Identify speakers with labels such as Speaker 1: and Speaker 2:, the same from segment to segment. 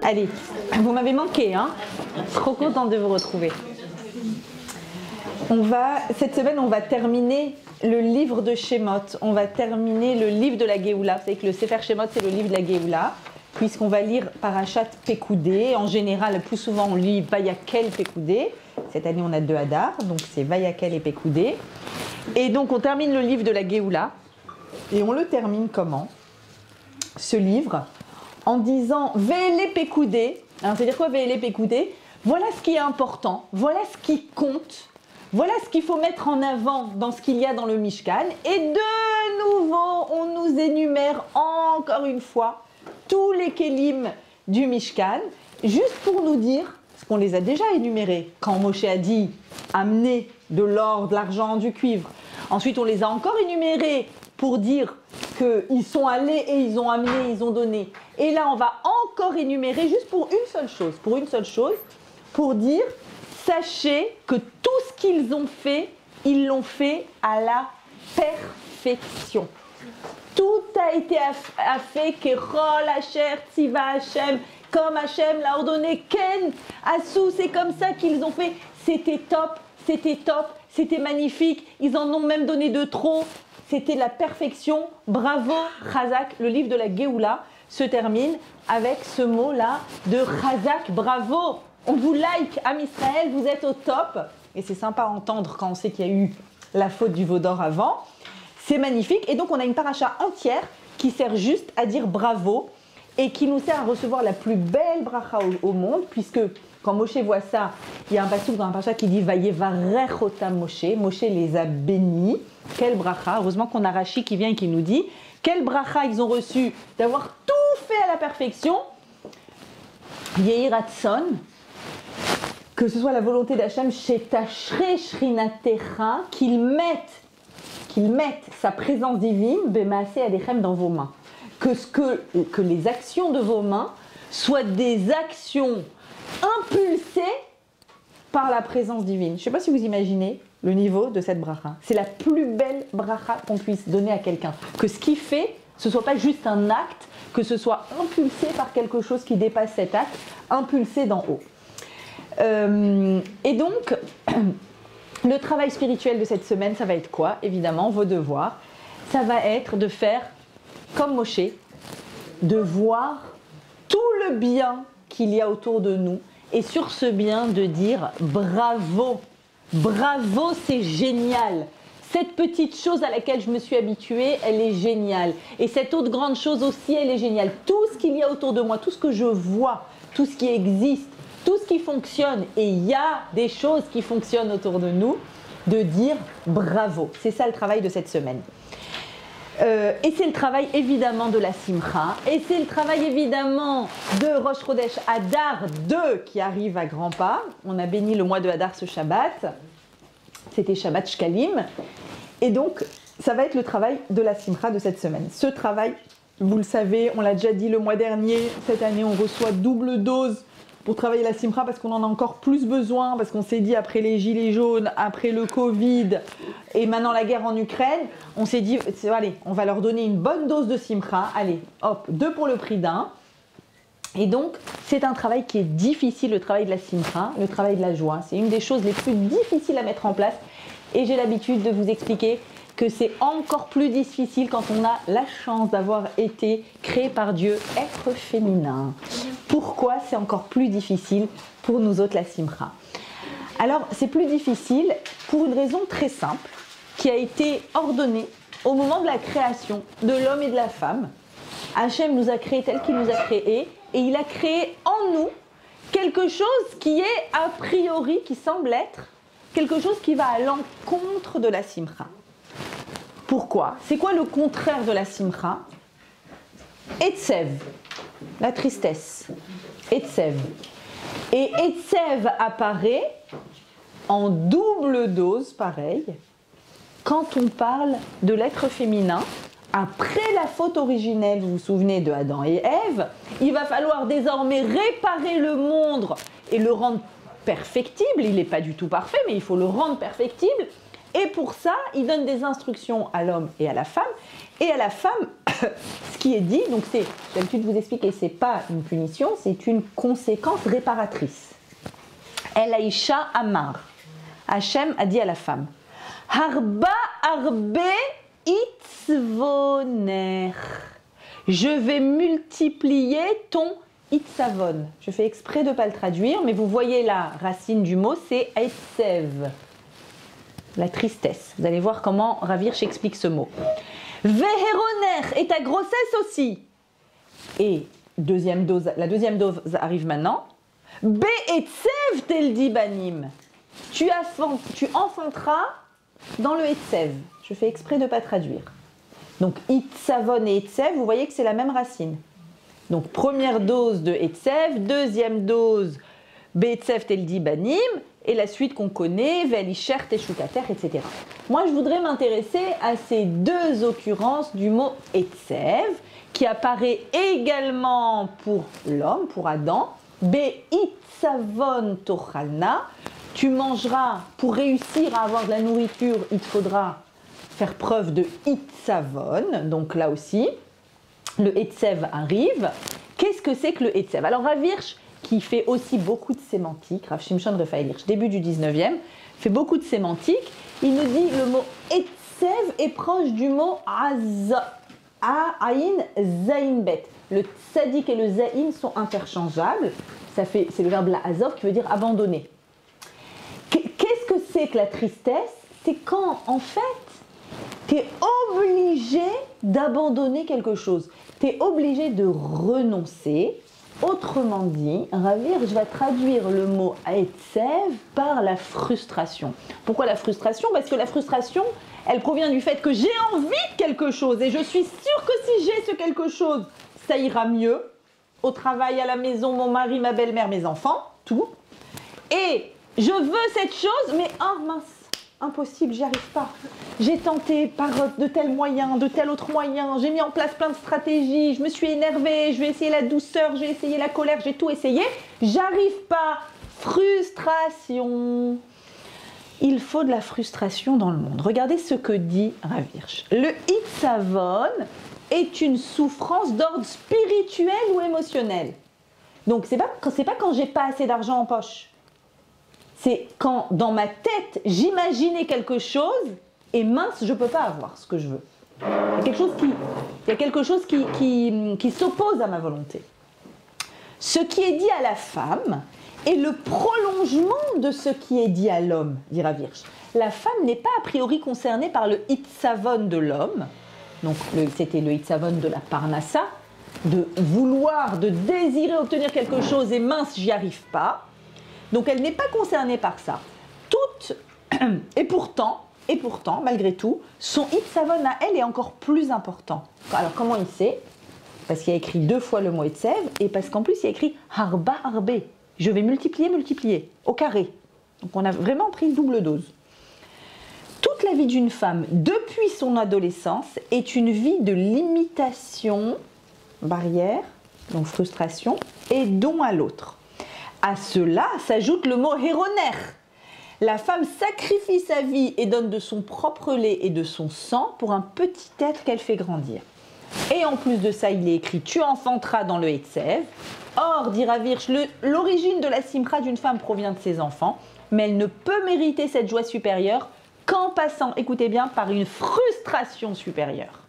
Speaker 1: Allez, vous m'avez manqué, hein? Trop contente de vous retrouver. Cette semaine, on va terminer le livre de Shemot. On va terminer le livre de la Géoula. Vous savez que le Sefer Shemot, c'est le livre de la Géoula, puisqu'on va lire Parashat Pekoudé. En général, le plus souvent, on lit Vayakel Pekoudé. Cette année, on a 2 Hadar, donc c'est Vayakel et Pekoudé. Et donc, on termine le livre de la Géoula. Et on le termine comment? Ce livre, en disant Ve'ele Pekoudé. Alors, c'est-à-dire quoi Ve'ele Pekoudé? Voilà ce qui est important, voilà ce qui compte. Voilà ce qu'il faut mettre en avant dans ce qu'il y a dans le Mishkan. Et de nouveau, on nous énumère encore une fois tous les kélim du Mishkan, juste pour nous dire, parce qu'on les a déjà énumérés, quand Moshe a dit amener de l'or, de l'argent, du cuivre. Ensuite, on les a encore énumérés pour dire qu'ils sont allés et ils ont amené, ils ont donné. Et là, on va encore énumérer juste pour une seule chose, pour dire, sachez que tout ce qu'ils ont fait, ils l'ont fait à la perfection. Tout a été fait, Kerol Asher, Tziva Hashem, comme Hashem l'a ordonné, Ken, Assou, c'est comme ça qu'ils ont fait. C'était top, c'était magnifique, ils en ont même donné de trop. C'était la perfection, bravo, Chazak. Le livre de la Géoula se termine avec ce mot-là de Chazak, bravo. On vous like, Am Israël, vous êtes au top. Et c'est sympa à entendre quand on sait qu'il y a eu la faute du veau d'or avant. C'est magnifique. Et donc, on a une paracha entière qui sert juste à dire bravo et qui nous sert à recevoir la plus belle bracha au monde, puisque quand Moshe voit ça, il y a un passouk dans la paracha qui dit Vayevarech otam Moshe. Moshe les a bénis. Quelle bracha. Heureusement qu'on a Rashi qui vient et qui nous dit quelle bracha ils ont reçu d'avoir tout fait à la perfection. Yehi Ratson. Que ce soit la volonté d'Hachem, Shetashre Shrinatecha, qu'il mette sa présence divine, Bemaase Alechem, dans vos mains. Que les actions de vos mains soient des actions impulsées par la présence divine. Je ne sais pas si vous imaginez le niveau de cette bracha. C'est la plus belle bracha qu'on puisse donner à quelqu'un. Que ce qu'il fait, ce ne soit pas juste un acte, que ce soit impulsé par quelque chose qui dépasse cet acte, impulsé d'en haut. Et donc, le travail spirituel de cette semaine, ça va être quoi? Évidemment, vos devoirs. Ça va être de faire comme Moshe, de voir tout le bien qu'il y a autour de nous et sur ce bien de dire bravo, bravo, c'est génial. Cette petite chose à laquelle je me suis habituée, elle est géniale. Et cette autre grande chose aussi, elle est géniale. Tout ce qu'il y a autour de moi, tout ce que je vois, tout ce qui existe, tout ce qui fonctionne, et il y a des choses qui fonctionnent autour de nous, de dire bravo. C'est ça le travail de cette semaine. Et c'est le travail évidemment de la Simcha, et c'est le travail évidemment de Rosh Chodesh Hadar 2 qui arrive à grands pas. On a béni le mois de Hadar ce Shabbat, c'était Shabbat Shkalim, et donc ça va être le travail de la Simcha de cette semaine. Ce travail, vous le savez, on l'a déjà dit le mois dernier, cette année on reçoit double dose pour travailler la Simcha parce qu'on en a encore plus besoin, parce qu'on s'est dit après les gilets jaunes, après le Covid et maintenant la guerre en Ukraine, on s'est dit, allez, on va leur donner une bonne dose de Simcha, allez, hop, 2 pour le prix d'un. Et donc, c'est un travail qui est difficile, le travail de la Simcha, le travail de la joie. C'est une des choses les plus difficiles à mettre en place et j'ai l'habitude de vous expliquer que c'est encore plus difficile quand on a la chance d'avoir été créé par Dieu, être féminin. Pourquoi c'est encore plus difficile pour nous autres la Simcha? Alors, c'est plus difficile pour une raison très simple qui a été ordonnée au moment de la création de l'homme et de la femme. Hachem nous a créés tel qu'il nous a créés et il a créé en nous quelque chose qui est a priori, qui semble être quelque chose qui va à l'encontre de la Simcha. Pourquoi? C'est quoi le contraire de la Simcha? Etzev, la tristesse. Etzev. Et Etzev apparaît en double dose, pareil, quand on parle de l'être féminin. Après la faute originelle, vous vous souvenez de Adam et Ève, il va falloir désormais réparer le monde et le rendre perfectible. Il n'est pas du tout parfait, mais il faut le rendre perfectible. Et pour ça, il donne des instructions à l'homme et à la femme. Et à la femme, ce qui est dit, donc c'est, j'ai l'habitude de vous expliquer, c'est pas une punition, c'est une conséquence réparatrice. El Aïcha Amar. Hachem a dit à la femme, Harba arbe itzvoner. Je vais multiplier ton itzavon. Je fais exprès de ne pas le traduire, mais vous voyez la racine du mot, c'est etzev. La tristesse. Vous allez voir comment Rav Hirsch explique ce mot. Veheroner, et ta grossesse aussi. Et deuxième dose, la deuxième dose arrive maintenant. Be etzev tel dit banim. Tu enfanteras dans le etzev. Je fais exprès de ne pas traduire. Donc itzavon et etzev, vous voyez que c'est la même racine. Donc première dose de etzev, deuxième dose be etzev tel dit banim. Et la suite qu'on connaît, Velisher, Teshukater, etc. Moi, je voudrais m'intéresser à ces deux occurrences du mot Etzev, qui apparaît également pour l'homme, pour Adam. Be'itzavon tochalna, tu mangeras, pour réussir à avoir de la nourriture, il te faudra faire preuve de Itzavon. Donc là aussi, le Etzev arrive. Qu'est-ce que c'est que le Etzev? Alors, Rav Hirsch, qui fait aussi beaucoup de sémantique, Rav Shimshon Raphaël Hirsch, début du 19e, fait beaucoup de sémantique. Il nous dit le mot etzev est proche du mot aïn zaïn bet. Le tzadik et le zaïn sont interchangeables. C'est le verbe la azov qui veut dire abandonner. Qu'est-ce que c'est que la tristesse? C'est quand, en fait, tu es obligé d'abandonner quelque chose. Tu es obligé de renoncer. Autrement dit, Rav Hirsch va traduire le mot etzev par la frustration. Pourquoi la frustration? Parce que la frustration, elle provient du fait que j'ai envie de quelque chose et je suis sûre que si j'ai ce quelque chose, ça ira mieux. Au travail, à la maison, mon mari, ma belle-mère, mes enfants, tout. Et je veux cette chose, mais oh mince, impossible, j'y arrive pas. J'ai tenté par de tels moyens, de tel autre moyen, j'ai mis en place plein de stratégies, je me suis énervée, je vais essayer la douceur, j'ai essayé la colère, j'ai tout essayé, j'arrive pas. Frustration. Il faut de la frustration dans le monde. Regardez ce que dit Rav Hirsch. Le itzavon est une souffrance d'ordre spirituel ou émotionnel. Donc c'est pas quand j'ai pas assez d'argent en poche. C'est quand, dans ma tête, j'imaginais quelque chose et mince, je ne peux pas avoir ce que je veux. Il y a quelque chose qui s'oppose à ma volonté. Ce qui est dit à la femme est le prolongement de ce qui est dit à l'homme, dit Rav Hirsch. La femme n'est pas a priori concernée par le itzavon de l'homme. Donc c'était le itzavon de la parnassa, de vouloir, de désirer obtenir quelque chose et mince, j'y arrive pas. Donc elle n'est pas concernée par ça. Et pourtant, malgré tout, son itzavon à elle est encore plus important. Alors comment il sait? Parce qu'il y a écrit 2 fois le mot etzev et parce qu'en plus il y a écrit harba harbe. Je vais multiplier, au carré. Donc on a vraiment pris une double dose. Toute la vie d'une femme, depuis son adolescence, est une vie de limitation, barrière, donc frustration, et don à l'autre. À cela s'ajoute le mot héroner. La femme sacrifie sa vie et donne de son propre lait et de son sang pour un petit être qu'elle fait grandir. Et en plus de ça, il est écrit « Tu enfanteras dans le Etzev ». Or, dit Rav Hirsch, l'origine de la simcha d'une femme provient de ses enfants, mais elle ne peut mériter cette joie supérieure qu'en passant, écoutez bien, par une frustration supérieure.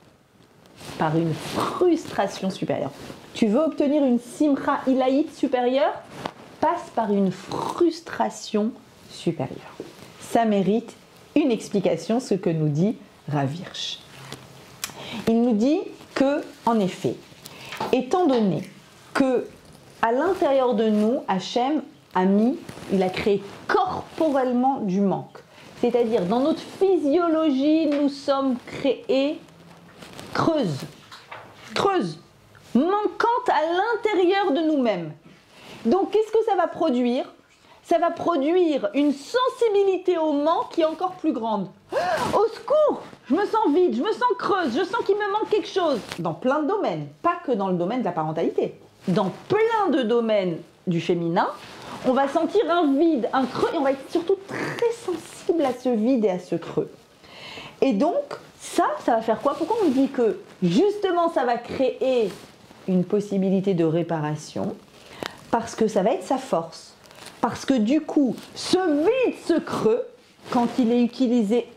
Speaker 1: Par une frustration supérieure. Tu veux obtenir une simcha ilaïte supérieure? Passe par une frustration supérieure. Ça mérite une explication, ce que nous dit Rav Hirsch. Il nous dit que, en effet, étant donné que à l'intérieur de nous, Hachem il a créé corporellement du manque. C'est-à-dire, dans notre physiologie, nous sommes créés creuses, manquantes à l'intérieur de nous-mêmes. Donc, qu'est-ce que ça va produire? Ça va produire une sensibilité au manque qui est encore plus grande. Au secours! Je me sens vide, je me sens creuse, je sens qu'il me manque quelque chose. Dans plein de domaines, pas que dans le domaine de la parentalité. Dans plein de domaines du féminin, on va sentir un vide, un creux, et on va être surtout très sensible à ce vide et à ce creux. Et donc, Ça va faire quoi? Pourquoi on dit que justement ça va créer une possibilité de réparation? Parce que ça va être sa force. Parce que du coup, ce vide, ce creux, quand il est utilisé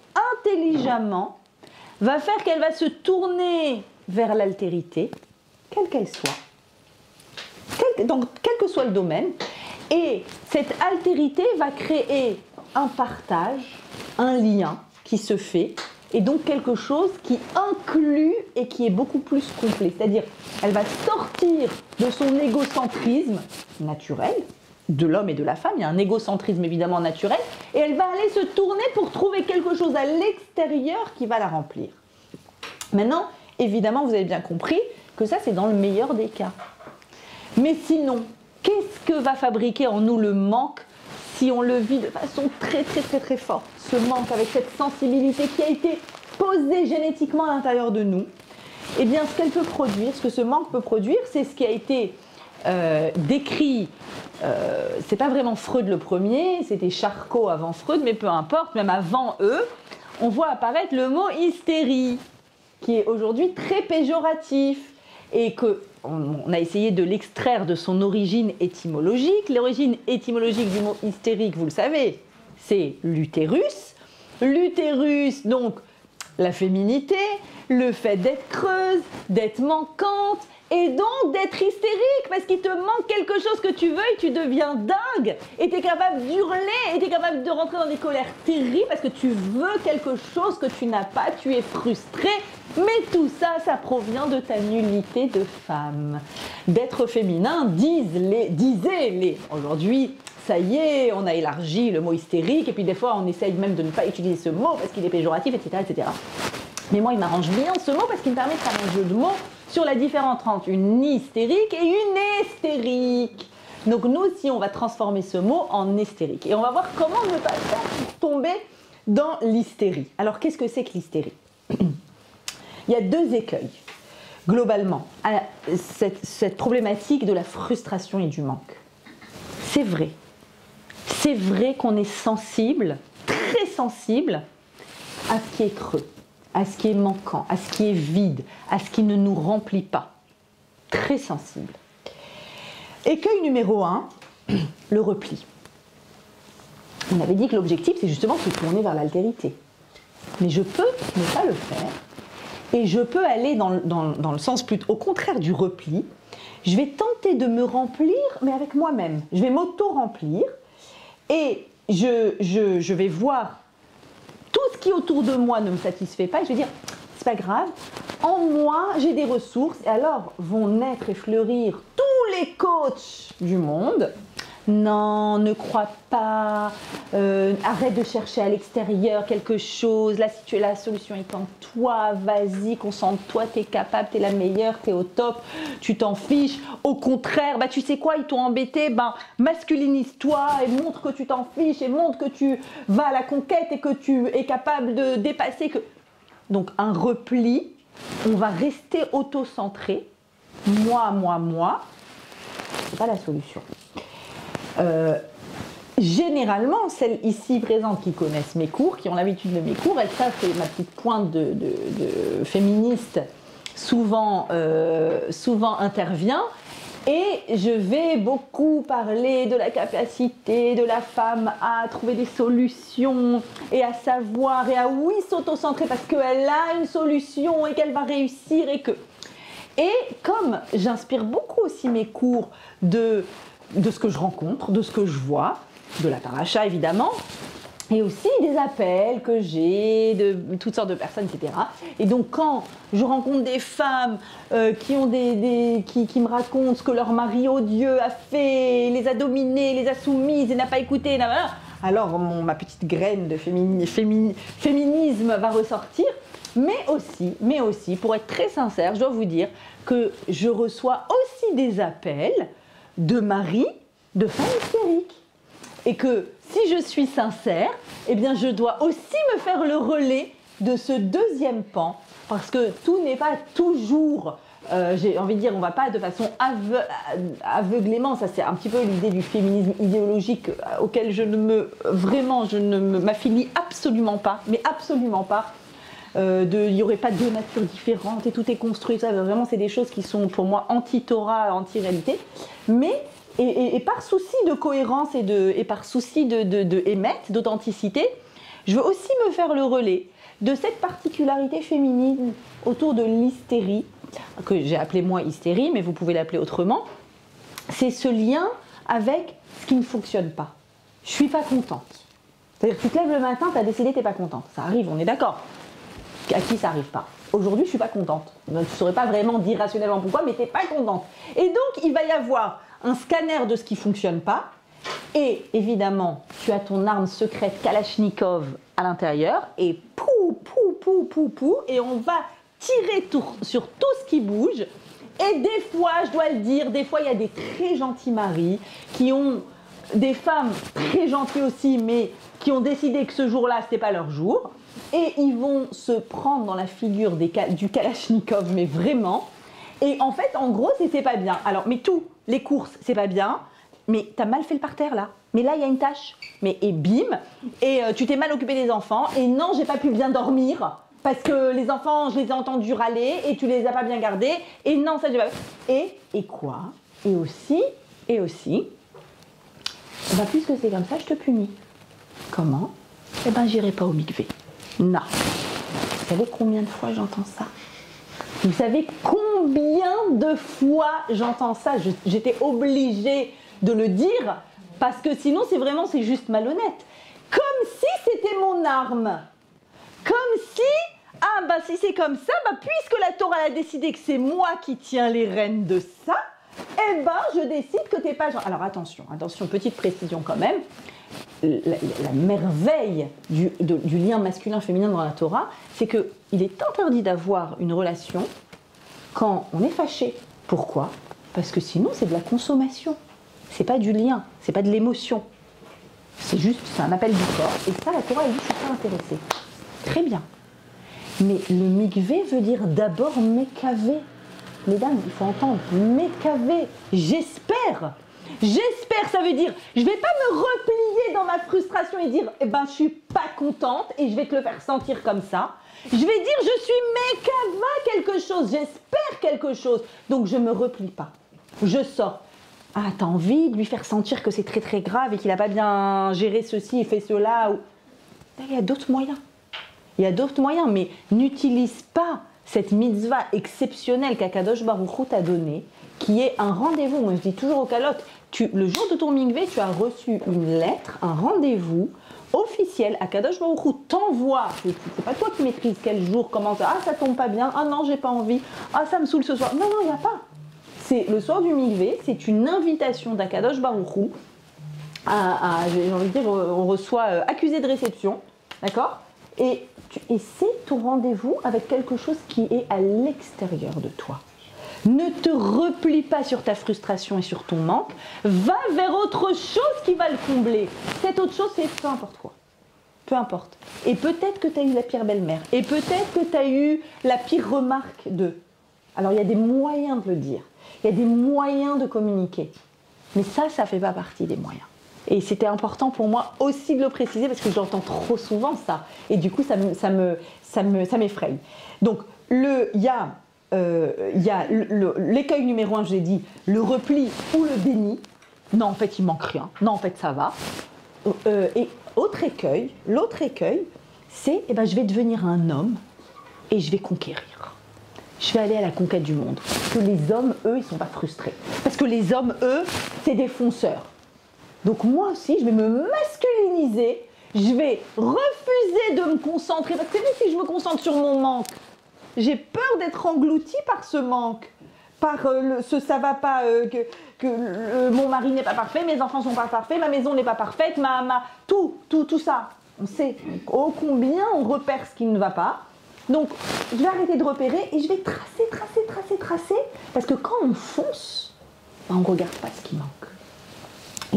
Speaker 1: intelligemment, va faire qu'elle va se tourner vers l'altérité, quelle qu'elle soit. Donc, quel que soit le domaine. Et cette altérité va créer un partage, un lien qui se fait, et donc quelque chose qui inclut et qui est beaucoup plus complet. C'est-à-dire, elle va sortir de son égocentrisme naturel, de l'homme et de la femme, il y a un égocentrisme évidemment naturel, et elle va aller se tourner pour trouver quelque chose à l'extérieur qui va la remplir. Maintenant, évidemment, vous avez bien compris que ça, c'est dans le meilleur des cas. Mais sinon, qu'est-ce que va fabriquer en nous le manque si on le vit de façon très forte? Ce manque avec cette sensibilité qui a été posée génétiquement à l'intérieur de nous, eh bien, ce qu'elle peut produire, ce que ce manque peut produire, c'est ce qui a été décrit. C'est pas vraiment Freud le premier, c'était Charcot avant Freud, mais peu importe, même avant eux, on voit apparaître le mot hystérie, qui est aujourd'hui très péjoratif, et qu'on a essayé de l'extraire de son origine étymologique. L'origine étymologique du mot hystérique, vous le savez, c'est l'utérus. L'utérus, donc, la féminité, le fait d'être creuse, d'être manquante, et donc d'être hystérique, parce qu'il te manque quelque chose que tu veux et tu deviens dingue, et tu es capable d'hurler, et tu es capable de rentrer dans des colères terribles, parce que tu veux quelque chose que tu n'as pas, tu es frustré, mais tout ça, ça provient de ta nullité de femme. D'être féminin, disaient les. Aujourd'hui, ça y est, on a élargi le mot hystérique, et puis des fois on essaye même de ne pas utiliser ce mot, parce qu'il est péjoratif, etc., etc. Mais moi, il m'arrange bien ce mot, parce qu'il me permet de faire un jeu de mots sur la différence entre une hystérique et une hystérique. Donc nous aussi, on va transformer ce mot en hystérique. Et on va voir comment ne pas faire tomber dans l'hystérie. Alors, qu'est-ce que c'est que l'hystérie? Il y a deux écueils, globalement, à cette problématique de la frustration et du manque. C'est vrai. C'est vrai qu'on est sensible, très sensible, à ce qui est creux, à ce qui est manquant, à ce qui est vide, à ce qui ne nous remplit pas. Très sensible. Écueil numéro 1, le repli. On avait dit que l'objectif, c'est justement de se tourner vers l'altérité. Mais je peux ne pas le faire, et je peux aller dans le sens plutôt au contraire du repli. Je vais tenter de me remplir, mais avec moi-même. Je vais m'auto-remplir, et je vais voir tout ce qui autour de moi ne me satisfait pas, et je vais dire, c'est pas grave, en moi j'ai des ressources, et alors vont naître et fleurir tous les coachs du monde. Non, ne crois pas, arrête de chercher à l'extérieur quelque chose, la solution est en toi, vas-y, concentre-toi, t'es capable, t'es la meilleure, t'es au top, tu t'en fiches. Au contraire, bah tu sais quoi, ils t'ont embêté, ben masculinise-toi et montre que tu t'en fiches et montre que tu vas à la conquête et que tu es capable de dépasser. Donc un repli, on va rester auto-centré, moi, c'est pas la solution. Généralement, celles ici présentes qui connaissent mes cours, qui ont l'habitude de mes cours, elles savent que ma petite pointe de féministe souvent intervient, et je vais beaucoup parler de la capacité de la femme à trouver des solutions et à savoir et à oui s'auto-centrer parce qu'elle a une solution et qu'elle va réussir et que... Et comme j'inspire beaucoup aussi mes cours de ce que je rencontre, de ce que je vois, de la paracha évidemment, et aussi des appels que j'ai de toutes sortes de personnes, etc. Et donc quand je rencontre des femmes qui me racontent ce que leur mari odieux a fait, les a dominées, les a soumises et n'a pas écouté, alors ma petite graine de féminisme va ressortir. Mais aussi, pour être très sincère, je dois vous dire que je reçois aussi des appels de maris de femmes hystériques. Et que si je suis sincère, eh bien je dois aussi me faire le relais de ce deuxième pan, parce que tout n'est pas toujours, j'ai envie de dire, on ne va pas de façon aveuglément, ça c'est un petit peu l'idée du féminisme idéologique auquel je ne m'affilie absolument pas, mais absolument pas. il n'y aurait pas deux natures différentes et tout est construit. Ça, vraiment, c'est des choses qui sont pour moi anti-Torah, anti-réalité. Mais, et par souci de cohérence et par souci de émettre, d'authenticité, je veux aussi me faire le relais de cette particularité féminine autour de l'hystérie, que j'ai appelé moi hystérie, mais vous pouvez l'appeler autrement. C'est ce lien avec ce qui ne fonctionne pas. Je suis pas contente. C'est-à-dire que tu te lèves le matin, tu as décidé que tu n'es pas contente. Ça arrive, on est d'accord. À qui ça n'arrive pas? Aujourd'hui, je suis pas contente. Donc, tu ne saurais pas vraiment dire rationnellement pourquoi, mais tu n'es pas contente. Et donc, il va y avoir un scanner de ce qui ne fonctionne pas. Et évidemment, tu as ton arme secrète Kalachnikov à l'intérieur. Et pou, pou, pou, pou, pou. Et on va tirer sur tout ce qui bouge. Et des fois, je dois le dire, des fois, il y a des très gentils maris qui ont des femmes très gentilles aussi, mais qui ont décidé que ce jour-là, ce n'était pas leur jour. Et ils vont se prendre dans la figure du Kalachnikov, mais vraiment. Et en fait, en gros, c'était pas bien. Alors, mais tout, les courses, c'est pas bien. Mais t'as mal fait le parterre là. Mais là, il y a une tâche. Mais et bim. Et tu t'es mal occupé des enfants. Et non, j'ai pas pu bien dormir. Parce que les enfants, je les ai entendus râler. Et tu les as pas bien gardés. Et non, ça, j'ai pas... Et quoi? Et aussi, bah, puisque c'est comme ça, je te punis. Comment? Eh ben, j'irai pas au mikvé. Non. Vous savez combien de fois j'entends ça? Vous savez combien de fois j'entends ça? J'étais obligée de le dire parce que sinon c'est juste malhonnête. Comme si c'était mon arme. Comme si, ah bah si c'est comme ça, bah puisque la Torah a décidé que c'est moi qui tiens les rênes de ça, eh ben je décide que t'es pas... Alors attention, petite précision quand même. La merveille du lien masculin-féminin dans la Torah, c'est qu'il est interdit d'avoir une relation quand on est fâché. Pourquoi? Parce que sinon c'est de la consommation. C'est pas du lien, c'est pas de l'émotion. C'est un appel du corps. Et ça, la Torah, elle dit, je suis pas intéressée. Très bien. Mais le mikvé veut dire d'abord mékavé. Mesdames, il faut entendre mékavé. J'espère. J'espère, ça veut dire, je vais pas me replier dans ma frustration et dire, eh ben, je suis pas contente et je vais te le faire sentir comme ça. Je vais dire, je suis mékava quelque chose, j'espère quelque chose. Donc, je me replie pas. Je sors. Ah, t'as envie de lui faire sentir que c'est très très grave et qu'il a pas bien géré ceci et fait cela. Il y a d'autres moyens. Il y a d'autres moyens, mais n'utilise pas cette mitzvah exceptionnelle qu'Akadosh Baruch Hu t'a donnée, qui est un rendez-vous. Moi, je dis toujours aux calottes, le jour de ton mikvé, tu as reçu une lettre, un rendez-vous officiel. Akadosh Baruch Hu t'envoie. C'est pas toi qui maîtrises quel jour, comment ça. Ah, ça tombe pas bien. Ah non, j'ai pas envie. Ah, ça me saoule ce soir. Non, il n'y a pas. C'est le soir du mikvé, c'est une invitation d'Akadosh Baruch Hu j'ai envie de dire, on reçoit accusé de réception, d'accord? Et c'est ton rendez-vous avec quelque chose qui est à l'extérieur de toi. Ne te replie pas sur ta frustration et sur ton manque, va vers autre chose qui va le combler. Cette autre chose, c'est peu importe quoi. Peu importe. Et peut-être que tu as eu la pire belle-mère, et peut-être que tu as eu la pire remarque d'eux. Alors il y a des moyens de le dire. Il y a des moyens de communiquer. Mais ça ne fait pas partie des moyens. Et c'était important pour moi aussi de le préciser parce que j'entends trop souvent ça. Et du coup, ça m'effraie. Donc, il y a l'écueil numéro 1, je l'ai dit, le repli ou le déni. Non, en fait, il manque rien. Non, en fait, ça va. Et l'autre écueil, c'est je vais devenir un homme et je vais conquérir. Je vais aller à la conquête du monde. Parce que les hommes, eux, ils ne sont pas frustrés. Parce que les hommes, eux, c'est des fonceurs. Donc moi aussi, je vais me masculiniser. Je vais refuser de me concentrer. Parce que si je me concentre sur mon manque, j'ai peur d'être engloutie par ce manque. Par ça va pas, mon mari n'est pas parfait, mes enfants sont pas parfaits, ma maison n'est pas parfaite, tout ça. On sait ô combien on repère ce qui ne va pas. Donc, je vais arrêter de repérer et je vais tracer. Parce que quand on fonce, on ne regarde pas ce qui manque.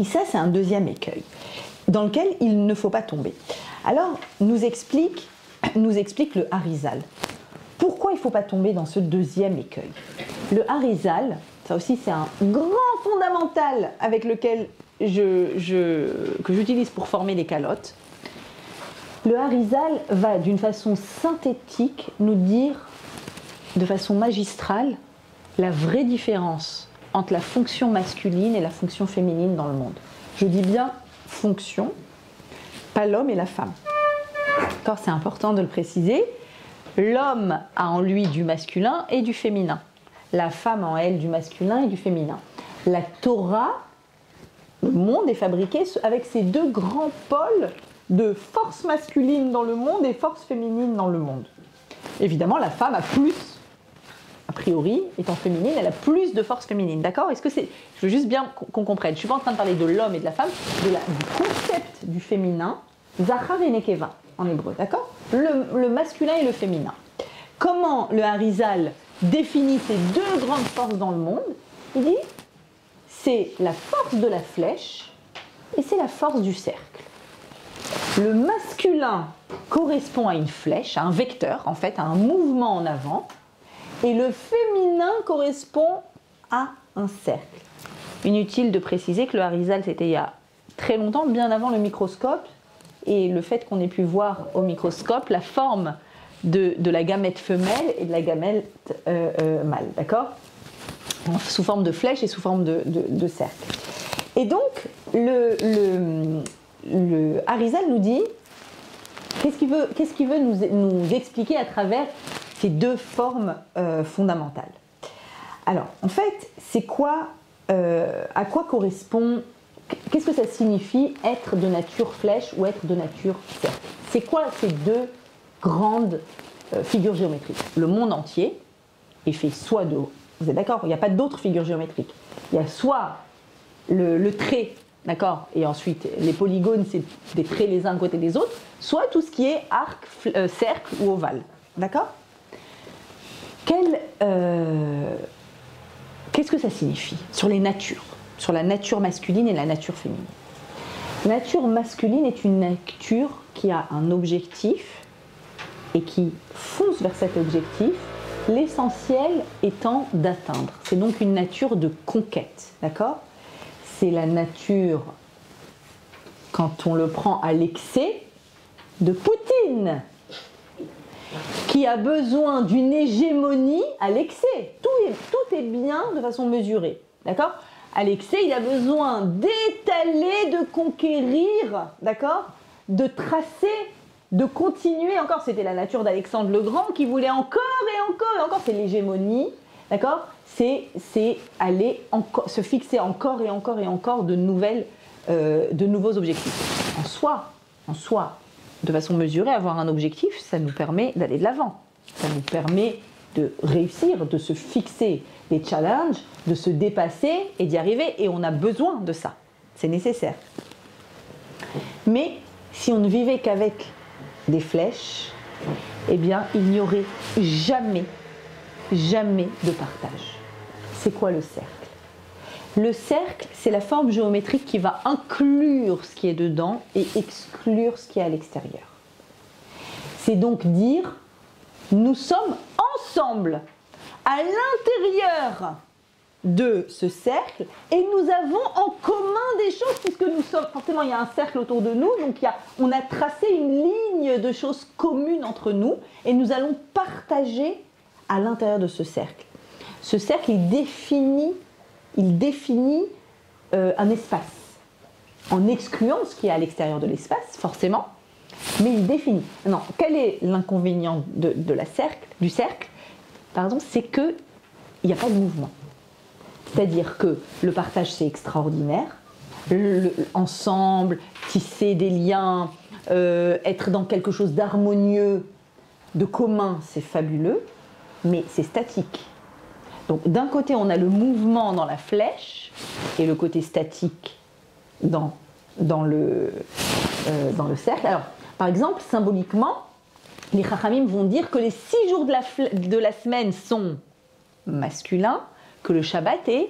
Speaker 1: Et ça, c'est un deuxième écueil dans lequel il ne faut pas tomber. Alors, nous explique le Harizal. Pourquoi il ne faut pas tomber dans ce deuxième écueil? Le Harizal, ça aussi, c'est un grand fondamental avec lequel que j'utilise pour former les calottes. Le Harizal va d'une façon synthétique nous dire de façon magistrale la vraie différence entre la fonction masculine et la fonction féminine dans le monde. Je dis bien fonction, pas l'homme et la femme. D'accord, c'est important de le préciser. L'homme a en lui du masculin et du féminin. La femme en elle du masculin et du féminin. La Torah, le monde est fabriqué avec ces deux grands pôles de force masculine dans le monde et force féminine dans le monde. Évidemment, la femme a plus, a priori, étant féminine, elle a plus de force féminine. D'accord? Est-ce que c'est... Je veux juste bien qu'on comprenne. Je ne suis pas en train de parler de l'homme et de la femme, du concept du féminin, Zachar et Nekeva, en hébreu. D'accord? Le masculin et le féminin. Comment le Harizal définit ces deux grandes forces dans le monde? Il dit, c'est la force de la flèche et c'est la force du cercle. Le masculin correspond à une flèche, à un vecteur, en fait, à un mouvement en avant, et le féminin correspond à un cercle. Inutile de préciser que le Harizal, c'était il y a très longtemps, bien avant le microscope, et le fait qu'on ait pu voir au microscope la forme de la gamète femelle et de la gamète mâle, d'accord? Sous forme de flèche et sous forme de cercle. Et donc, le Harizal nous dit, qu'est-ce qu'il veut nous expliquer à travers ces deux formes fondamentales. Alors, en fait, c'est quoi, à quoi correspond, qu'est-ce que ça signifie être de nature flèche ou être de nature cercle? C'est quoi ces deux grandes figures géométriques? Le monde entier est fait soit de... Vous êtes d'accord? Il n'y a pas d'autres figures géométriques. Il y a soit le trait, d'accord, et ensuite les polygones, c'est des traits les uns à côté des autres, soit tout ce qui est arc, cercle ou ovale, d'accord? Qu'est-ce que ça signifie sur les natures, sur la nature masculine et la nature féminine? La nature masculine est une nature qui a un objectif et qui fonce vers cet objectif, l'essentiel étant d'atteindre. C'est donc une nature de conquête, d'accord? C'est la nature, quand on le prend à l'excès, de Poutine, qui a besoin d'une hégémonie à l'excès. Tout est bien de façon mesurée, d'accord? À l'excès, il a besoin d'étaler, de conquérir, d'accord? De tracer, de continuer encore. C'était la nature d'Alexandre le Grand qui voulait encore et encore et encore. C'est l'hégémonie, d'accord? C'est aller se fixer encore et encore et encore de nouveaux objectifs. En soi, de façon mesurée, avoir un objectif, ça nous permet d'aller de l'avant. Ça nous permet de réussir, de se fixer des challenges, de se dépasser et d'y arriver. Et on a besoin de ça. C'est nécessaire. Mais si on ne vivait qu'avec des flèches, eh bien, il n'y aurait jamais de partage. C'est quoi le cercle? Le cercle, c'est la forme géométrique qui va inclure ce qui est dedans et exclure ce qui est à l'extérieur. C'est donc dire, nous sommes ensemble, à l'intérieur de ce cercle, et nous avons en commun des choses, puisque nous sommes, forcément il y a un cercle autour de nous, donc on a tracé une ligne de choses communes entre nous, et nous allons partager à l'intérieur de ce cercle. Ce cercle, il définit un espace, en excluant ce qui est à l'extérieur de l'espace, forcément, mais il définit. Maintenant, quel est l'inconvénient du cercle, par exemple, c'est qu'il n'y a pas de mouvement. C'est-à-dire que le partage, c'est extraordinaire, ensemble, tisser des liens, être dans quelque chose d'harmonieux, de commun, c'est fabuleux, mais c'est statique. Donc d'un côté, on a le mouvement dans la flèche et le côté statique dans le cercle. Alors, par exemple, symboliquement, les Chachamim vont dire que les 6 jours de la semaine sont masculins, que le Shabbat est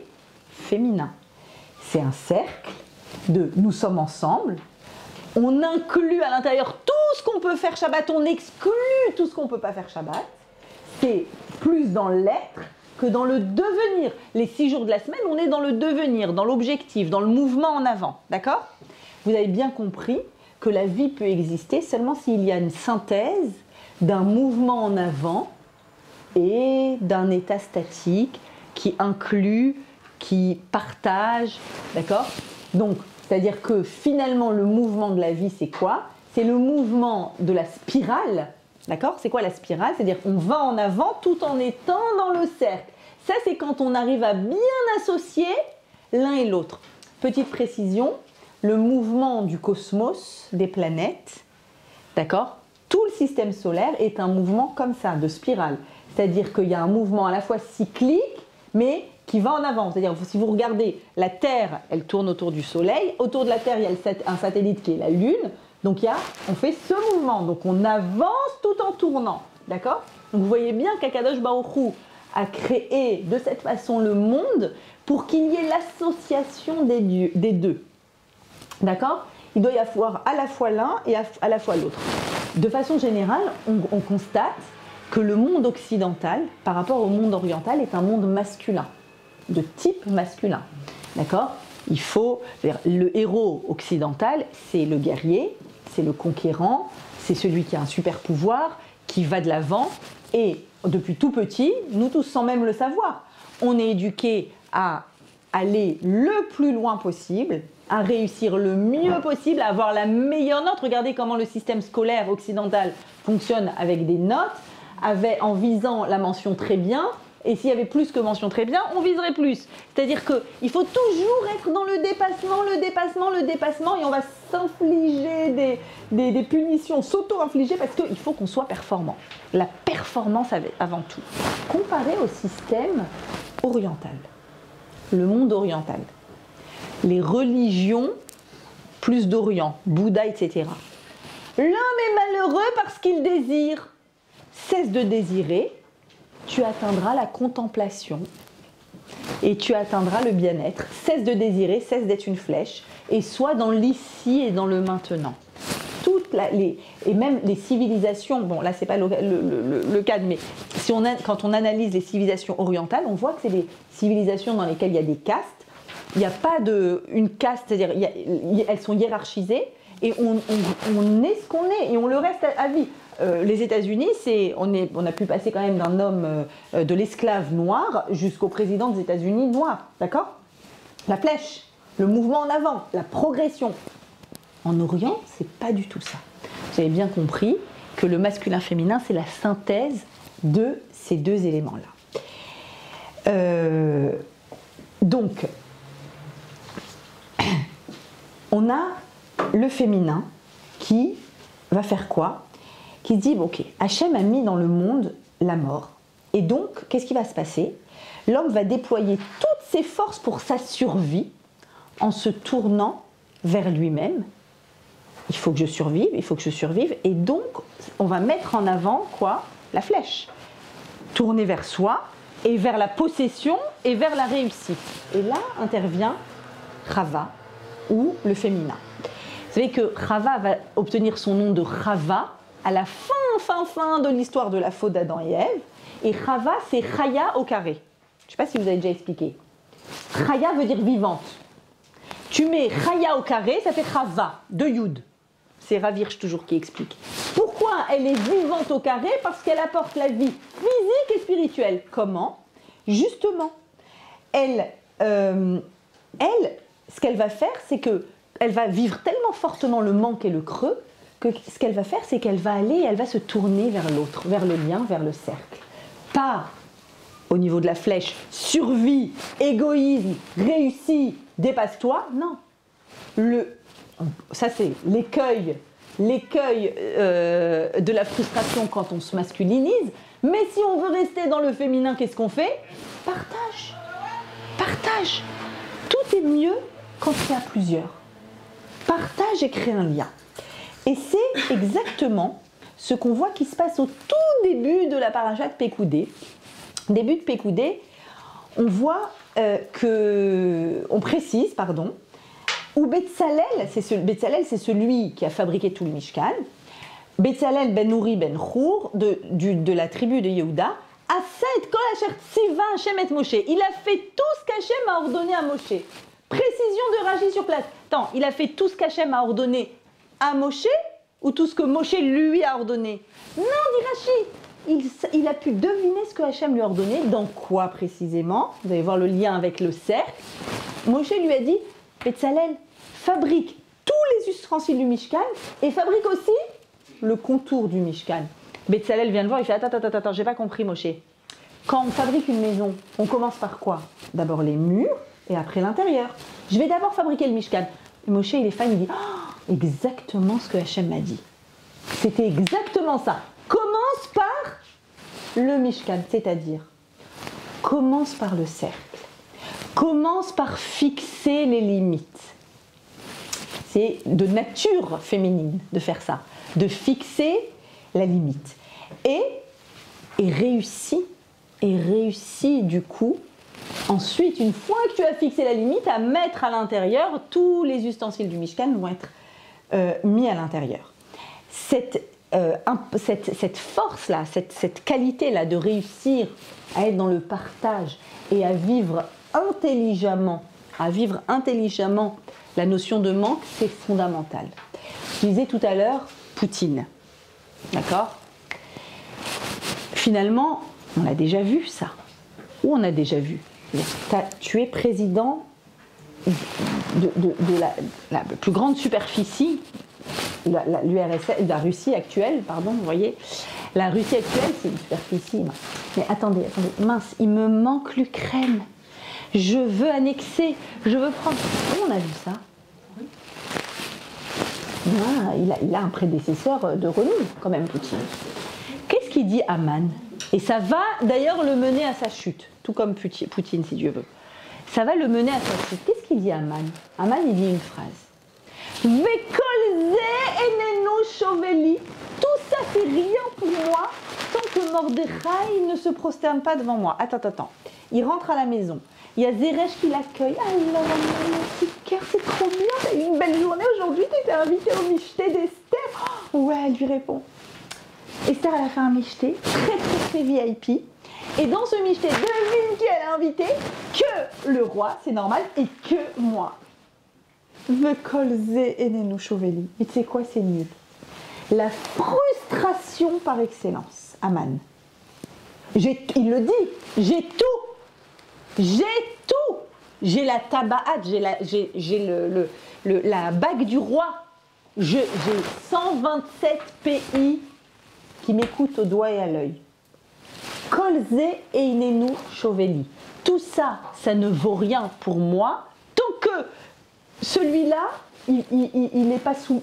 Speaker 1: féminin. C'est un cercle de « nous sommes ensemble », on inclut à l'intérieur tout ce qu'on peut faire Shabbat, on exclut tout ce qu'on ne peut pas faire Shabbat. C'est plus dans l'être que dans le devenir. Les 6 jours de la semaine, on est dans le devenir, dans l'objectif, dans le mouvement en avant, d'accord? Vous avez bien compris que la vie peut exister seulement s'il y a une synthèse d'un mouvement en avant et d'un état statique qui inclut, qui partage, d'accord? Donc, c'est-à-dire que finalement, le mouvement de la vie, c'est quoi? C'est le mouvement de la spirale, d'accord? C'est quoi la spirale? C'est-à-dire qu'on va en avant tout en étant dans le cercle. Ça, c'est quand on arrive à bien associer l'un et l'autre. Petite précision, le mouvement du cosmos, des planètes, d'accord? Tout le système solaire est un mouvement comme ça, de spirale. C'est-à-dire qu'il y a un mouvement à la fois cyclique, mais qui va en avant. C'est-à-dire, si vous regardez, la Terre, elle tourne autour du Soleil. Autour de la Terre, il y a un satellite qui est la Lune. Donc, on fait ce mouvement. Donc, on avance tout en tournant. D'accord? Donc, vous voyez bien qu'Akadosh Baruch Hu a créé de cette façon le monde pour qu'il y ait l'association des deux. D'accord? Il doit y avoir à la fois l'un et à la fois l'autre. De façon générale, on constate que le monde occidental, par rapport au monde oriental, est un monde masculin, de type masculin. D'accord? Le héros occidental, c'est le guerrier, c'est le conquérant, c'est celui qui a un super pouvoir, qui va de l'avant. Et depuis tout petit, nous tous sans même le savoir, on est éduqués à aller le plus loin possible, à réussir le mieux possible, à avoir la meilleure note. Regardez comment le système scolaire occidental fonctionne avec des notes, en visant la mention très bien. Et s'il y avait plus que mention très bien, on viserait plus. C'est-à-dire qu'il faut toujours être dans le dépassement, et on va s'infliger des punitions, s'auto-infliger, parce qu'il faut qu'on soit performant. La performance avant tout. Comparé au système oriental, le monde oriental, les religions plus d'Orient, Bouddha, etc. L'homme est malheureux parce qu'il désire. Cesse de désirer, tu atteindras la contemplation et tu atteindras le bien-être. Cesse de désirer, cesse d'être une flèche et sois dans l'ici et dans le maintenant. Et même les civilisations, bon là c'est pas le cadre, mais quand on analyse les civilisations orientales, on voit que c'est des civilisations dans lesquelles il y a des castes. Il n'y a pas une caste, c'est-à-dire elles sont hiérarchisées et on est ce qu'on est et on le reste à vie. Les États-Unis, on a pu passer quand même d'un homme de l'esclave noir jusqu'au président des États-Unis noir, d'accord? La flèche, le mouvement en avant, la progression. En Orient, c'est pas du tout ça. Vous avez bien compris que le masculin-féminin, c'est la synthèse de ces deux éléments-là. Donc, on a le féminin qui va faire quoi? Qui se dit, bon, ok, Hachem a mis dans le monde la mort. Et donc, qu'est-ce qui va se passer? L'homme va déployer toutes ses forces pour sa survie en se tournant vers lui-même. Il faut que je survive, il faut que je survive. Et donc, on va mettre en avant quoi? La flèche. Tourner vers soi et vers la possession et vers la réussite. Et là intervient Chava, ou le féminin. Vous savez que Chava va obtenir son nom de Chava à la fin de l'histoire de la faute d'Adam et Ève. Et Chava, c'est Chaya au carré. Je ne sais pas si vous avez déjà expliqué. Chaya veut dire vivante. Tu mets Chaya au carré, ça fait Chava, de Yud. C'est Ravirch toujours qui explique. Pourquoi elle est vivante au carré? Parce qu'elle apporte la vie physique et spirituelle. Comment? Justement, elle, ce qu'elle va faire, c'est qu'elle va vivre tellement fortement le manque et le creux que ce qu'elle va faire, c'est qu'elle va elle va se tourner vers l'autre, vers le lien, vers le cercle. Pas au niveau de la flèche, survie, égoïsme, réussi, dépasse-toi, non. Ça c'est l'écueil de la frustration quand on se masculinise. Mais si on veut rester dans le féminin, qu'est-ce qu'on fait? Partage. Partage. Tout est mieux quand il y a plusieurs. Partage et crée un lien. Et c'est exactement ce qu'on voit qui se passe au tout début de la paracha de Pécoudé. Début de Pécoudé, on voit on précise, où Betzalel, c'est celui qui a fabriqué tout le Mishkan. Betzalel ben Uri ben Chour, de la tribu de Yehuda, a fait kol asher tziva Hashem et Moshe. Il a fait tout ce qu'Hachem a ordonné à Moshe. Précision de Rashi sur place. Attends, il a fait tout ce qu'Hachem a ordonné à Moshe ou tout ce que Moshe lui a ordonné? Non, dit Rashi, il a pu deviner ce que Hachem lui a ordonné. Dans quoi précisément? Vous allez voir le lien avec le cercle. Moshe lui a dit, Betzalel, fabrique tous les ustensiles du Mishkan et fabrique aussi le contour du Mishkan. Betzalel vient le voir, il fait, attends, j'ai pas compris Moshe. Quand on fabrique une maison, on commence par quoi? D'abord les murs et après l'intérieur. Je vais d'abord fabriquer le Mishkan. Et Moshe, il est fan, il dit, oh, exactement ce que Hachem m'a dit. C'était exactement ça. Commence par le Mishkan, c'est-à-dire, commence par le cercle. Commence par fixer les limites. C'est de nature féminine de faire ça, de fixer la limite. Et réussis du coup, ensuite, une fois que tu as fixé la limite, à mettre à l'intérieur, tous les ustensiles du Mishkan vont être mis à l'intérieur. Cette force-là, cette qualité-là de réussir à être dans le partage et à vivre intelligemment la notion de manque, c'est fondamental. Je disais tout à l'heure, Poutine, d'accord? Finalement, on a déjà vu ça. Où on a déjà vu? Tu es président de la plus grande superficie, l'URSS, la Russie actuelle, pardon, vous voyez. La Russie actuelle, c'est une superficie. Mais attendez, mince, il me manque l'Ukraine. Je veux annexer, je veux prendre... Où on a vu ça? Il a un prédécesseur de renom, quand même, Poutine. Qu'est-ce qu'il dit Aman? Et ça va d'ailleurs le mener à sa chute, tout comme Poutine, si Dieu veut. Ça va le mener à sa chute. Qu'est-ce qu'il dit Aman? Aman, il dit une phrase. Vekolze enenu shoveli. Tout ça, c'est rien pour moi, tant que Mordechai ne se prosterne pas devant moi. Attends. Il rentre à la maison. Il y a Zeresh qui l'accueille. Alors, mon petit cœur, c'est trop bien. T'as eu une belle journée aujourd'hui. Tu étais invité au michté d'Esther. Oh, ouais, elle lui répond. Esther, elle a fait un michté très VIP. Et dans ce michté, devine qui elle a invité? Que le roi, c'est normal, et que moi. Vekolze enenu shoveli. Mais tu sais quoi, c'est nul. La frustration par excellence. Aman. Il le dit. J'ai tout. J'ai la tabahat, j'ai la bague du roi. J'ai 127 pays qui m'écoutent au doigt et à l'œil. Kolze einenu shoveli. Tout ça, ça ne vaut rien pour moi tant que celui-là, il n'est pas sous...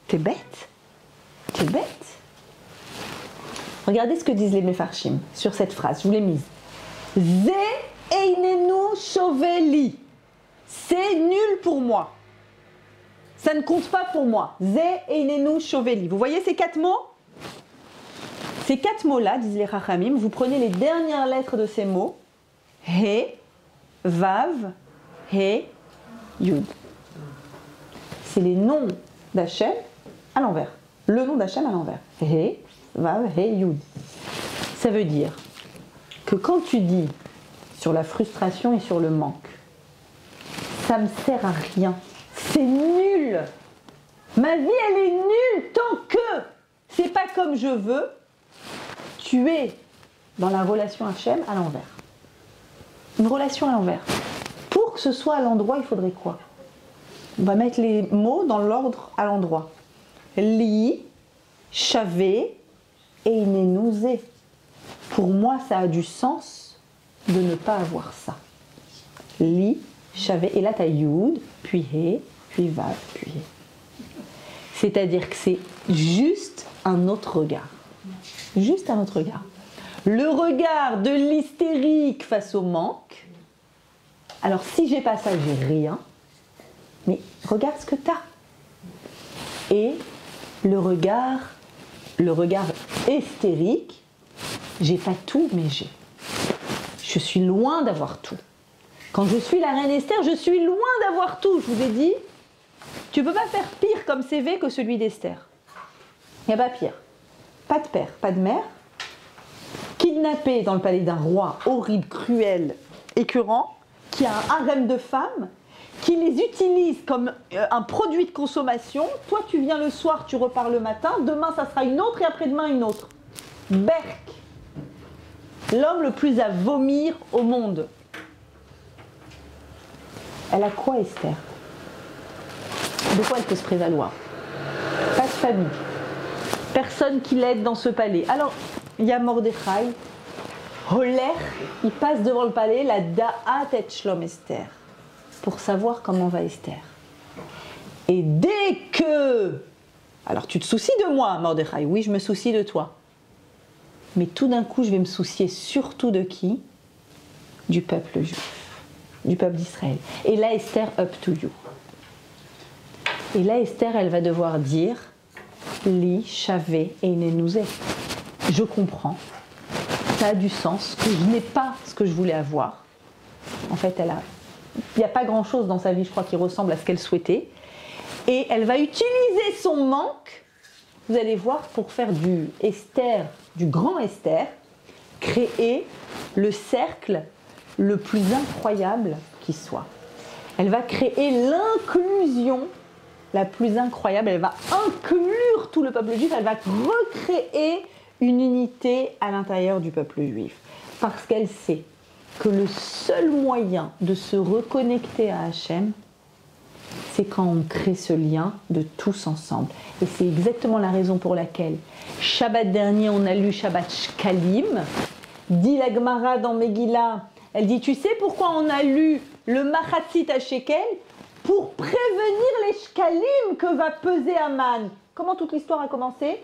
Speaker 1: T'es bête? Regardez ce que disent les Mefarshim sur cette phrase, je vous l'ai mise. Ze einenu shoveli. C'est nul pour moi. Ça ne compte pas pour moi. Ze einenu shoveli. Vous voyez ces 4 mots? Ces 4 mots-là, disent les Chachamim, vous prenez les dernières lettres de ces mots. He, Vav, He, Yud. C'est les noms d'Hachem à l'envers. Le nom d'Hachem à l'envers. He, Vav, He, Yud. Ça veut dire que quand tu dis sur la frustration et sur le manque, ça me sert à rien. C'est nul. Ma vie, elle est nulle tant que c'est pas comme je veux. Tu es dans la relation Hachem à l'envers. Une relation à l'envers. Pour que ce soit à l'endroit, il faudrait quoi? On va mettre les mots dans l'ordre à l'endroit. Li, chavé, einenu ze. Pour moi, ça a du sens de ne pas avoir ça. Li, chavé, et là tu as Yud, puis He, puis Vav, puis He. C'est-à-dire que c'est juste un autre regard. Juste un autre regard. Le regard de l'hystérique face au manque. Alors si j'ai pas ça, j'ai rien. Mais regarde ce que tu as. Et le regard hystérique, j'ai pas tout, mais j'ai. Je suis loin d'avoir tout. Quand je suis la reine Esther, je suis loin d'avoir tout. Je vous ai dit, tu peux pas faire pire comme CV que celui d'Esther. Il n'y a pas pire. Pas de père, pas de mère, kidnappé dans le palais d'un roi horrible, cruel, écœurant, qui a un harem de femmes, qui les utilise comme un produit de consommation. Toi, tu viens le soir, tu repars le matin, demain, ça sera une autre et après-demain, une autre. Berk, l'homme le plus à vomir au monde. Elle a quoi, Esther? De quoi elle peut se prévaloir? Pas de famille. Personne qui l'aide dans ce palais. Alors, il y a Mordechai. Holer, il passe devant le palais, la Da'at et Shlom Esther, pour savoir comment va Esther. Et dès que... Alors, tu te soucies de moi, Mordechai? Oui, je me soucie de toi. Mais tout d'un coup, je vais me soucier surtout de qui? Du peuple juif, du peuple d'Israël. Et là, Esther, up to you. Et là, Esther, elle va devoir dire Li, Chavé et Nenouze. Je comprends. Ça a du sens, que je n'ai pas ce que je voulais avoir. En fait, il n'y a pas grand-chose dans sa vie, je crois, qui ressemble à ce qu'elle souhaitait. Et elle va utiliser son manque, vous allez voir, pour faire du Esther, du grand Esther, créer le cercle le plus incroyable qui soit. Elle va créer l'inclusion la plus incroyable. Elle va inclure tout le peuple juif, elle va recréer une unité à l'intérieur du peuple juif. Parce qu'elle sait que le seul moyen de se reconnecter à Hachem, c'est quand on crée ce lien de tous ensemble. Et c'est exactement la raison pour laquelle, Shabbat dernier, on a lu Shabbat Shkalim, dit la Gemara dans Megillah, elle dit, tu sais pourquoi on a lu le Machatzit à Shekel? Pour prévenir les Shkalim que va peser Aman. Comment toute l'histoire a commencé?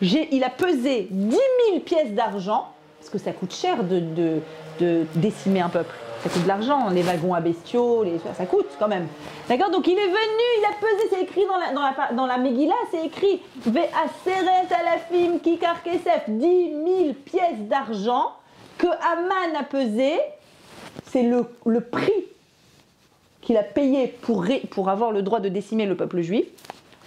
Speaker 1: Il a pesé 10 000 pièces d'argent, parce que ça coûte cher de décimer un peuple. Ça coûte de l'argent, les wagons à bestiaux, ça coûte quand même. D'accord? Donc il est venu, il a pesé, c'est écrit dans la Megillah, c'est écrit Ve'aseret alafim kikar kesef, 10 000 pièces d'argent que Aman a pesé, c'est le prix qu'il a payé pour avoir le droit de décimer le peuple juif.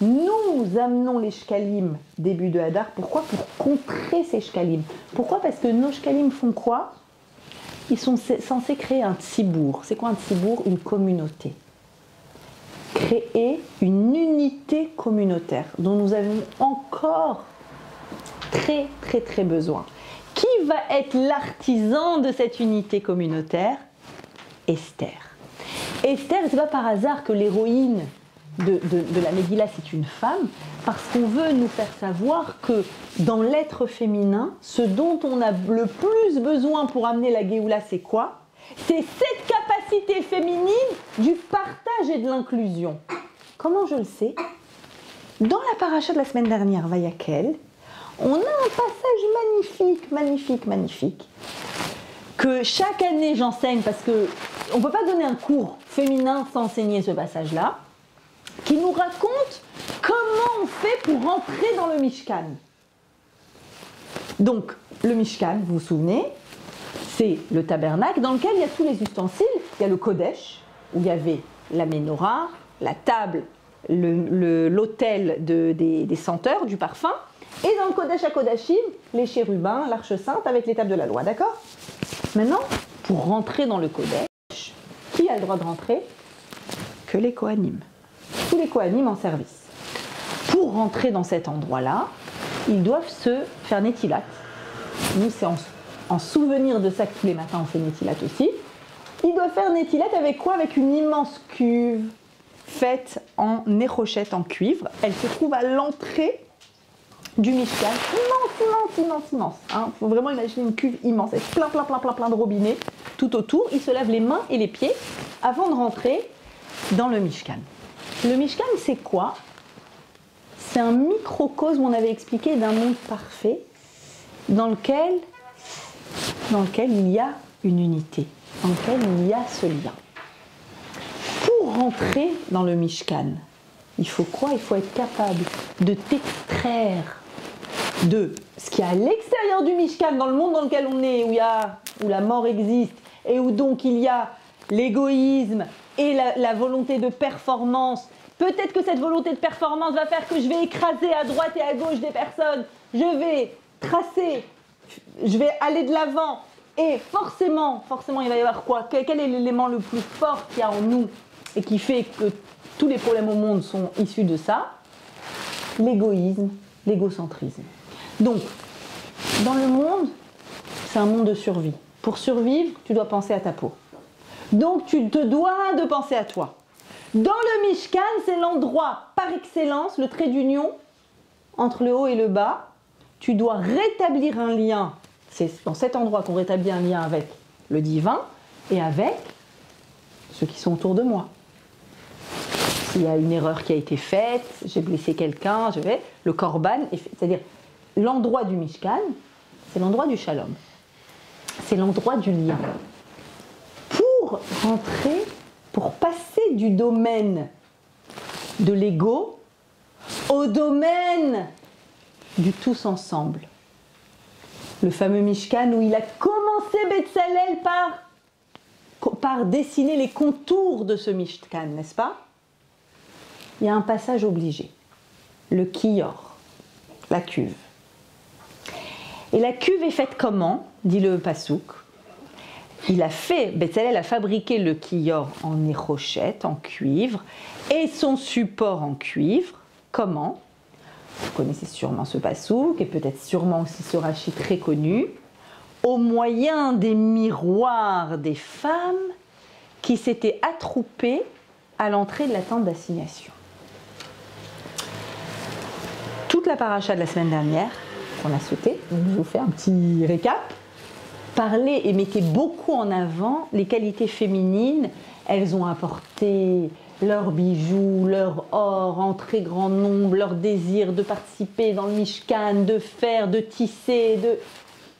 Speaker 1: Nous amenons les shkalim début de Hadar. Pourquoi? Pour contrer ces shkalim. Pourquoi? Parce que nos shkalim font quoi? Ils sont censés créer un tzibour. C'est quoi un tzibour? Une communauté. Créer une unité communautaire dont nous avons encore très très très besoin. Qui va être l'artisan de cette unité communautaire? Esther. Esther, c'est pas par hasard que l'héroïne de la Megillah, c'est une femme, parce qu'on veut nous faire savoir que dans l'être féminin, ce dont on a le plus besoin pour amener la Géoula, c'est quoi? C'est cette capacité féminine du partage et de l'inclusion. Comment je le sais? Dans la paracha de la semaine dernière, Vayakel, on a un passage magnifique, que chaque année j'enseigne, parce que on ne peut pas donner un cours féminin sans enseigner ce passage-là, qui nous raconte comment on fait pour rentrer dans le Mishkan. Donc, le Mishkan, vous vous souvenez, c'est le tabernacle dans lequel il y a tous les ustensiles. Il y a le Kodesh, où il y avait la Ménorah, la table, l'autel des senteurs, du parfum, et dans le Kodesh à Kodashim, les chérubins, l'arche sainte avec l'étape de la loi, d'accord? Maintenant, pour rentrer dans le Kodesh, qui a le droit de rentrer? Que les Kohanim. Tous les Kohanim en service. Pour rentrer dans cet endroit-là, ils doivent se faire Netilat. Nous, c'est en souvenir de ça que tous les matins on fait Netilat aussi. Ils doivent faire Netilat avec quoi? Avec une immense cuve faite en nérochette en cuivre. Elle se trouve à l'entrée du Mishkan, immense. Il faut vraiment imaginer une cuve immense, avec plein de robinets tout autour. Ils se lavent les mains et les pieds avant de rentrer dans le Mishkan. Le Mishkan, c'est quoi? C'est un microcosme, on avait expliqué, d'un monde parfait dans lequel il y a une unité, dans lequel il y a ce lien. Pour rentrer dans le Mishkan, il faut quoi? Il faut être capable de t'extraire de ce qu'il y a à l'extérieur du Mishkan, dans le monde dans lequel on est, où la mort existe, et où donc il y a l'égoïsme et la volonté de performance. Peut-être que cette volonté de performance va faire que je vais écraser à droite et à gauche des personnes, je vais tracer, je vais aller de l'avant, et forcément, il va y avoir quoi? Quel est l'élément le plus fort qu'il y a en nous? et qui fait que tous les problèmes au monde sont issus de ça, l'égoïsme, l'égocentrisme. Donc, dans le monde, c'est un monde de survie. Pour survivre, tu dois penser à ta peau. Donc, tu te dois de penser à toi. Dans le Mishkan, c'est l'endroit par excellence, le trait d'union entre le haut et le bas. Tu dois rétablir un lien. C'est dans cet endroit qu'on rétablit un lien avec le divin et avec ceux qui sont autour de moi. S'il y a une erreur qui a été faite, j'ai blessé quelqu'un, le korban, c'est-à-dire l'endroit du Mishkan, c'est l'endroit du shalom. C'est l'endroit du lien. Pour rentrer, pour passer du domaine de l'ego au domaine du tous ensemble. Le fameux Mishkan où il a commencé Betzalel par dessiner les contours de ce Mishkan, n'est-ce pas? Il y a un passage obligé, le kiyor, la cuve. Et la cuve est faite comment? Dit le Passouk. Betzalel a fabriqué le kiyor en nérochette, en cuivre, et son support en cuivre. Comment? Vous connaissez sûrement ce Passouk, et peut-être sûrement aussi ce Rashi très connu. Au moyen des miroirs des femmes qui s'étaient attroupées à l'entrée de la tente d'assignation. Toute la paracha de la semaine dernière, qu'on a sauté, je vous fais un petit récap, parlait et mettait beaucoup en avant les qualités féminines. Elles ont apporté leurs bijoux, leur or en très grand nombre, leur désir de participer dans le Mishkan, de faire, de tisser,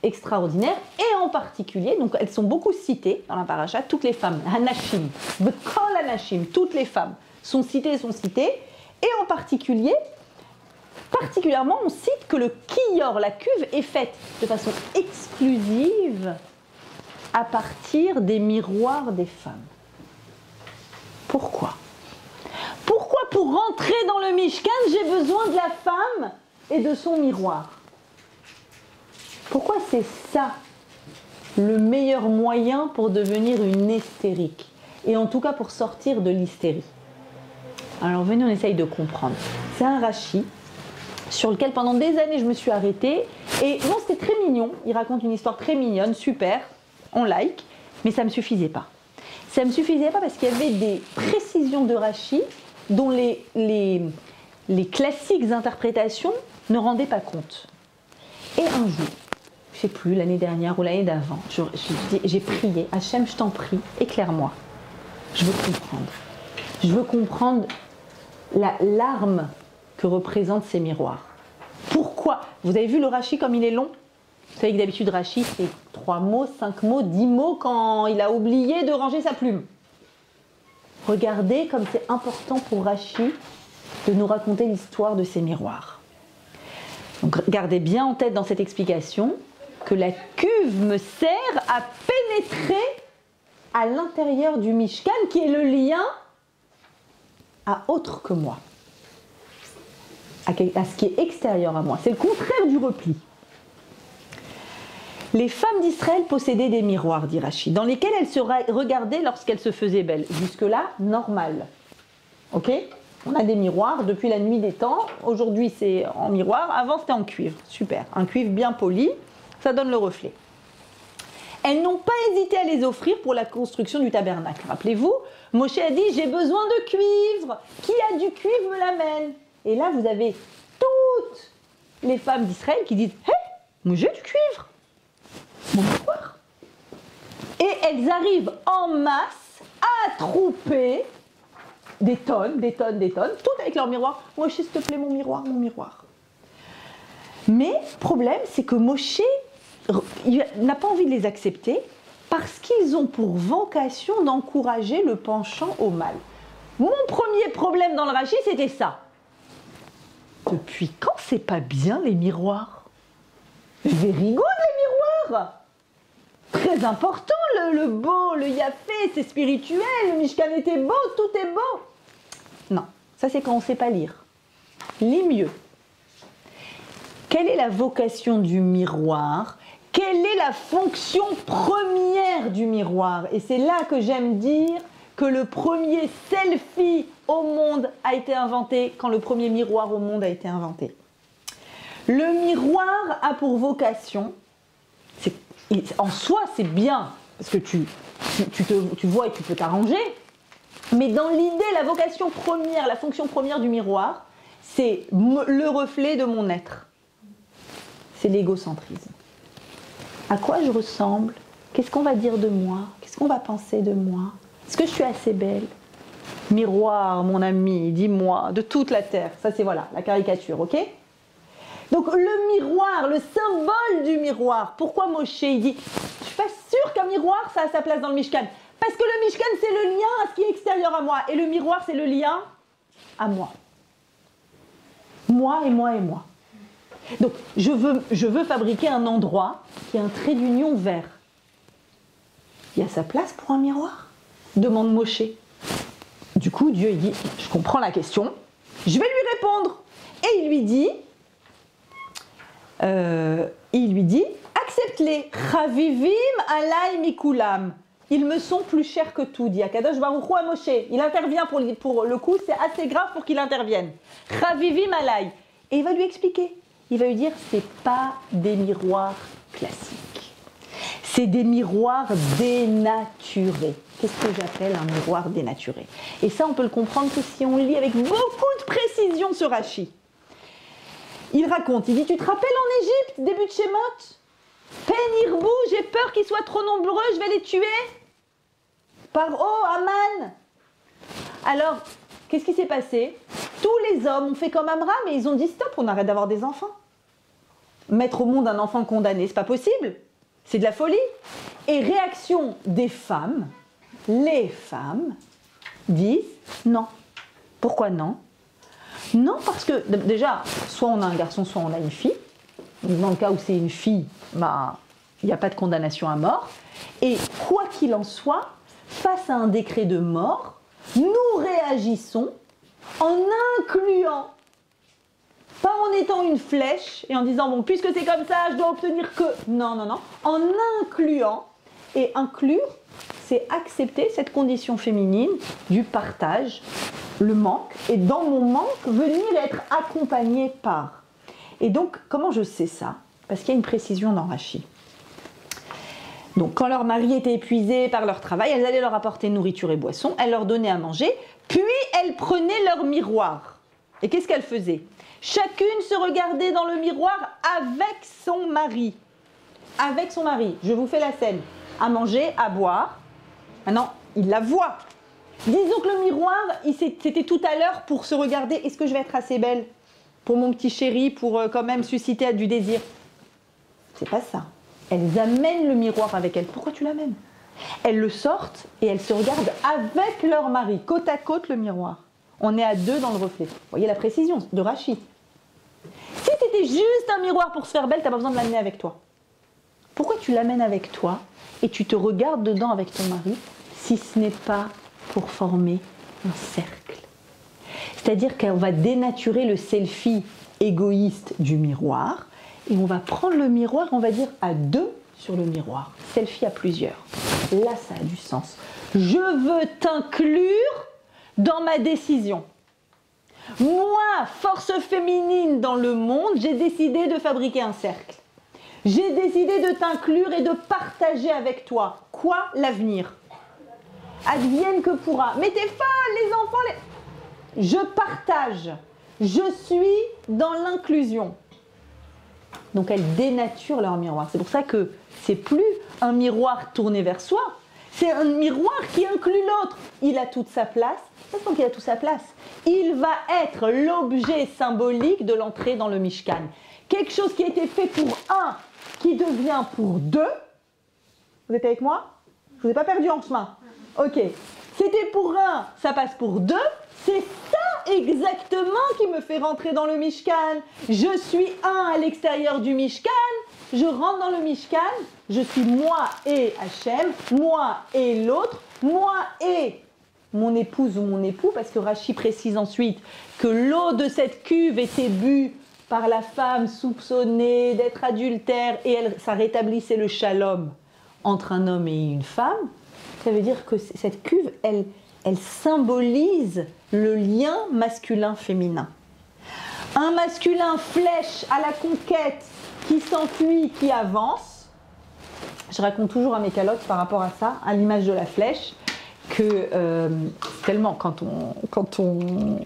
Speaker 1: extraordinaire. Et en particulier, donc elles sont beaucoup citées dans la paracha, toutes les femmes, Hanashim, Bekol Hanashim, toutes les femmes sont citées, et en particulièrement, on cite que le kiyor, la cuve, est faite de façon exclusive à partir des miroirs des femmes. Pourquoi? Pourquoi pour rentrer dans le Mishkan, j'ai besoin de la femme et de son miroir? Pourquoi c'est ça le meilleur moyen pour devenir une hystérique? Et en tout cas pour sortir de l'hystérie. Alors venez, on essaye de comprendre. C'est un Rashi sur lequel pendant des années je me suis arrêtée. Et non, c'était très mignon. Il raconte une histoire très mignonne, super, on like, mais ça ne me suffisait pas. Ça ne me suffisait pas parce qu'il y avait des précisions de Rashi dont les classiques interprétations ne rendaient pas compte. Et un jour, je ne sais plus, l'année dernière ou l'année d'avant, j'ai prié, Hachem, je t'en prie, éclaire-moi. Je veux comprendre. Je veux comprendre la larme que représentent ces miroirs. Pourquoi? Vous avez vu le Rashi comme il est long? Vous savez que d'habitude Rashi c'est 3 mots, 5 mots, 10 mots quand il a oublié de ranger sa plume. Regardez comme c'est important pour Rashi de nous raconter l'histoire de ces miroirs. Donc gardez bien en tête dans cette explication que la cuve me sert à pénétrer à l'intérieur du Mishkan qui est le lien à autre que moi. À ce qui est extérieur à moi. C'est le contraire du repli. Les femmes d'Israël possédaient des miroirs, dit Rashi, dans lesquels elles se regardaient lorsqu'elles se faisaient belles. Jusque-là, normal. Ok? On a des miroirs depuis la nuit des temps. Aujourd'hui, c'est en miroir. Avant, c'était en cuivre. Super. Un cuivre bien poli, ça donne le reflet. Elles n'ont pas hésité à les offrir pour la construction du tabernacle. Rappelez-vous, Moshe a dit « J'ai besoin de cuivre. Qui a du cuivre me l'amène ?» Et là, vous avez toutes les femmes d'Israël qui disent « Hé, moi j'ai du cuivre. Mon miroir. » Et elles arrivent en masse à trouper des tonnes, toutes avec leur miroir. « Moshe, s'il te plaît, mon miroir, mon miroir. » Mais le problème, c'est que Moshe n'a pas envie de les accepter parce qu'ils ont pour vocation d'encourager le penchant au mal. Mon premier problème dans le Rashi, c'était ça. Depuis quand c'est pas bien les miroirs? Very good les miroirs. Très important le beau, le yafé, c'est spirituel, le Mishkan était beau, tout est beau. Non, ça c'est quand on ne sait pas lire. Lis mieux. Quelle est la vocation du miroir? Quelle est la fonction première du miroir? Et c'est là que j'aime dire que le premier selfie au monde a été inventé quand le premier miroir au monde a été inventé. Le miroir a pour vocation, en soi c'est bien, parce que tu vois et tu peux t'arranger, mais dans l'idée, la vocation première, la fonction première du miroir, c'est le reflet de mon être. C'est l'égocentrisme. À quoi je ressemble? Qu'est-ce qu'on va dire de moi? Qu'est-ce qu'on va penser de moi? Est-ce que je suis assez belle? Miroir, mon ami, dis-moi, de toute la terre. Ça, c'est voilà, la caricature, ok? Donc, le miroir, le symbole du miroir. Pourquoi Moshe, il dit, je suis pas sûre qu'un miroir, ça a sa place dans le Mishkan. Parce que le Mishkan, c'est le lien à ce qui est extérieur à moi. Et le miroir, c'est le lien à moi. Moi et moi et moi. Donc, je veux fabriquer un endroit qui a un trait d'union vert. Il y a sa place pour un miroir? Demande Moshe. Du coup, Dieu il dit, je comprends la question, je vais lui répondre. Et il lui dit, accepte-les. Chavivim alay mikulam. Ils me sont plus chers que tout, dit Akadosh Baruch Hu à Moshe. Il intervient pour le coup, c'est assez grave pour qu'il intervienne. Chavivim alay. Et il va lui expliquer. Il va lui dire, c'est pas des miroirs classiques. C'est des miroirs dénaturés. Qu'est-ce que j'appelle un miroir dénaturé? Et ça, on peut le comprendre que si on lit avec beaucoup de précision ce Rashi. Il raconte, il dit, tu te rappelles en Égypte, début de Shemot? Penirbu, j'ai peur qu'ils soient trop nombreux, je vais les tuer. Paro, Aman. Alors, qu'est-ce qui s'est passé? Tous les hommes ont fait comme Amram et ils ont dit stop, on arrête d'avoir des enfants. Mettre au monde un enfant condamné, c'est pas possible. C'est de la folie. Et réaction des femmes, les femmes disent non. Pourquoi non? Non, parce que déjà, soit on a un garçon, soit on a une fille. Dans le cas où c'est une fille, bah, il n'y a pas de condamnation à mort. Et quoi qu'il en soit, face à un décret de mort, nous réagissons en incluant, pas en étant une flèche et en disant bon, puisque c'est comme ça, je dois obtenir que. Non, non, non. En incluant, et inclure, c'est accepter cette condition féminine du partage, le manque, et dans mon manque, venir être accompagné par. Et donc, comment je sais ça? Parce qu'il y a une précision dans Rashi. Donc, quand leur mari était épuisé par leur travail, elles allaient leur apporter nourriture et boisson, elles leur donnaient à manger, puis elles prenaient leur miroir. Et qu'est-ce qu'elles faisaient? Chacune se regardait dans le miroir avec son mari. Avec son mari. Je vous fais la scène. À manger, à boire. Maintenant, il la voit. Disons que le miroir, c'était tout à l'heure pour se regarder. Est-ce que je vais être assez belle pour mon petit chéri, pour quand même susciter du désir? C'est pas ça. Elles amènent le miroir avec elles. Pourquoi tu l'amènes? Elles le sortent et elles se regardent avec leur mari, côte à côte le miroir. On est à deux dans le reflet. Vous voyez la précision de Rashi. Si c'était juste un miroir pour se faire belle, tu n'as pas besoin de l'amener avec toi. Pourquoi tu l'amènes avec toi et tu te regardes dedans avec ton mari si ce n'est pas pour former un cercle? C'est-à-dire qu'on va dénaturer le selfie égoïste du miroir et on va prendre le miroir et on va dire à deux sur le miroir. Selfie à plusieurs. Là, ça a du sens. Je veux t'inclure dans ma décision. Moi, force féminine dans le monde, j'ai décidé de fabriquer un cercle. J'ai décidé de t'inclure et de partager avec toi. Quoi? L'avenir. Advienne que pourra. Mais t'es folle, les enfants, Je partage. Je suis dans l'inclusion. Donc elles dénaturent leur miroir. C'est pour ça que c'est plus un miroir tourné vers soi. C'est un miroir qui inclut l'autre. Il a toute sa place. C'est pas qu'il a toute sa place. Il va être l'objet symbolique de l'entrée dans le Mishkan. Quelque chose qui a été fait pour un, qui devient pour deux. Vous êtes avec moi? Je vous ai pas perdu en chemin. Ok. C'était pour un, ça passe pour deux. C'est ça exactement qui me fait rentrer dans le Mishkan. Je suis un à l'extérieur du Mishkan. Je rentre dans le Mishkan. Je suis moi et Hachem, moi et l'autre, moi et mon épouse ou mon époux, parce que Rashi précise ensuite que l'eau de cette cuve était bue par la femme soupçonnée d'être adultère et ça rétablissait le shalom entre un homme et une femme. Ça veut dire que cette cuve, elle symbolise le lien masculin-féminin. Un masculin flèche à la conquête, qui s'enfuit, qui avance. Je raconte toujours à mes calottes par rapport à ça, à l'image de la flèche, que tellement quand on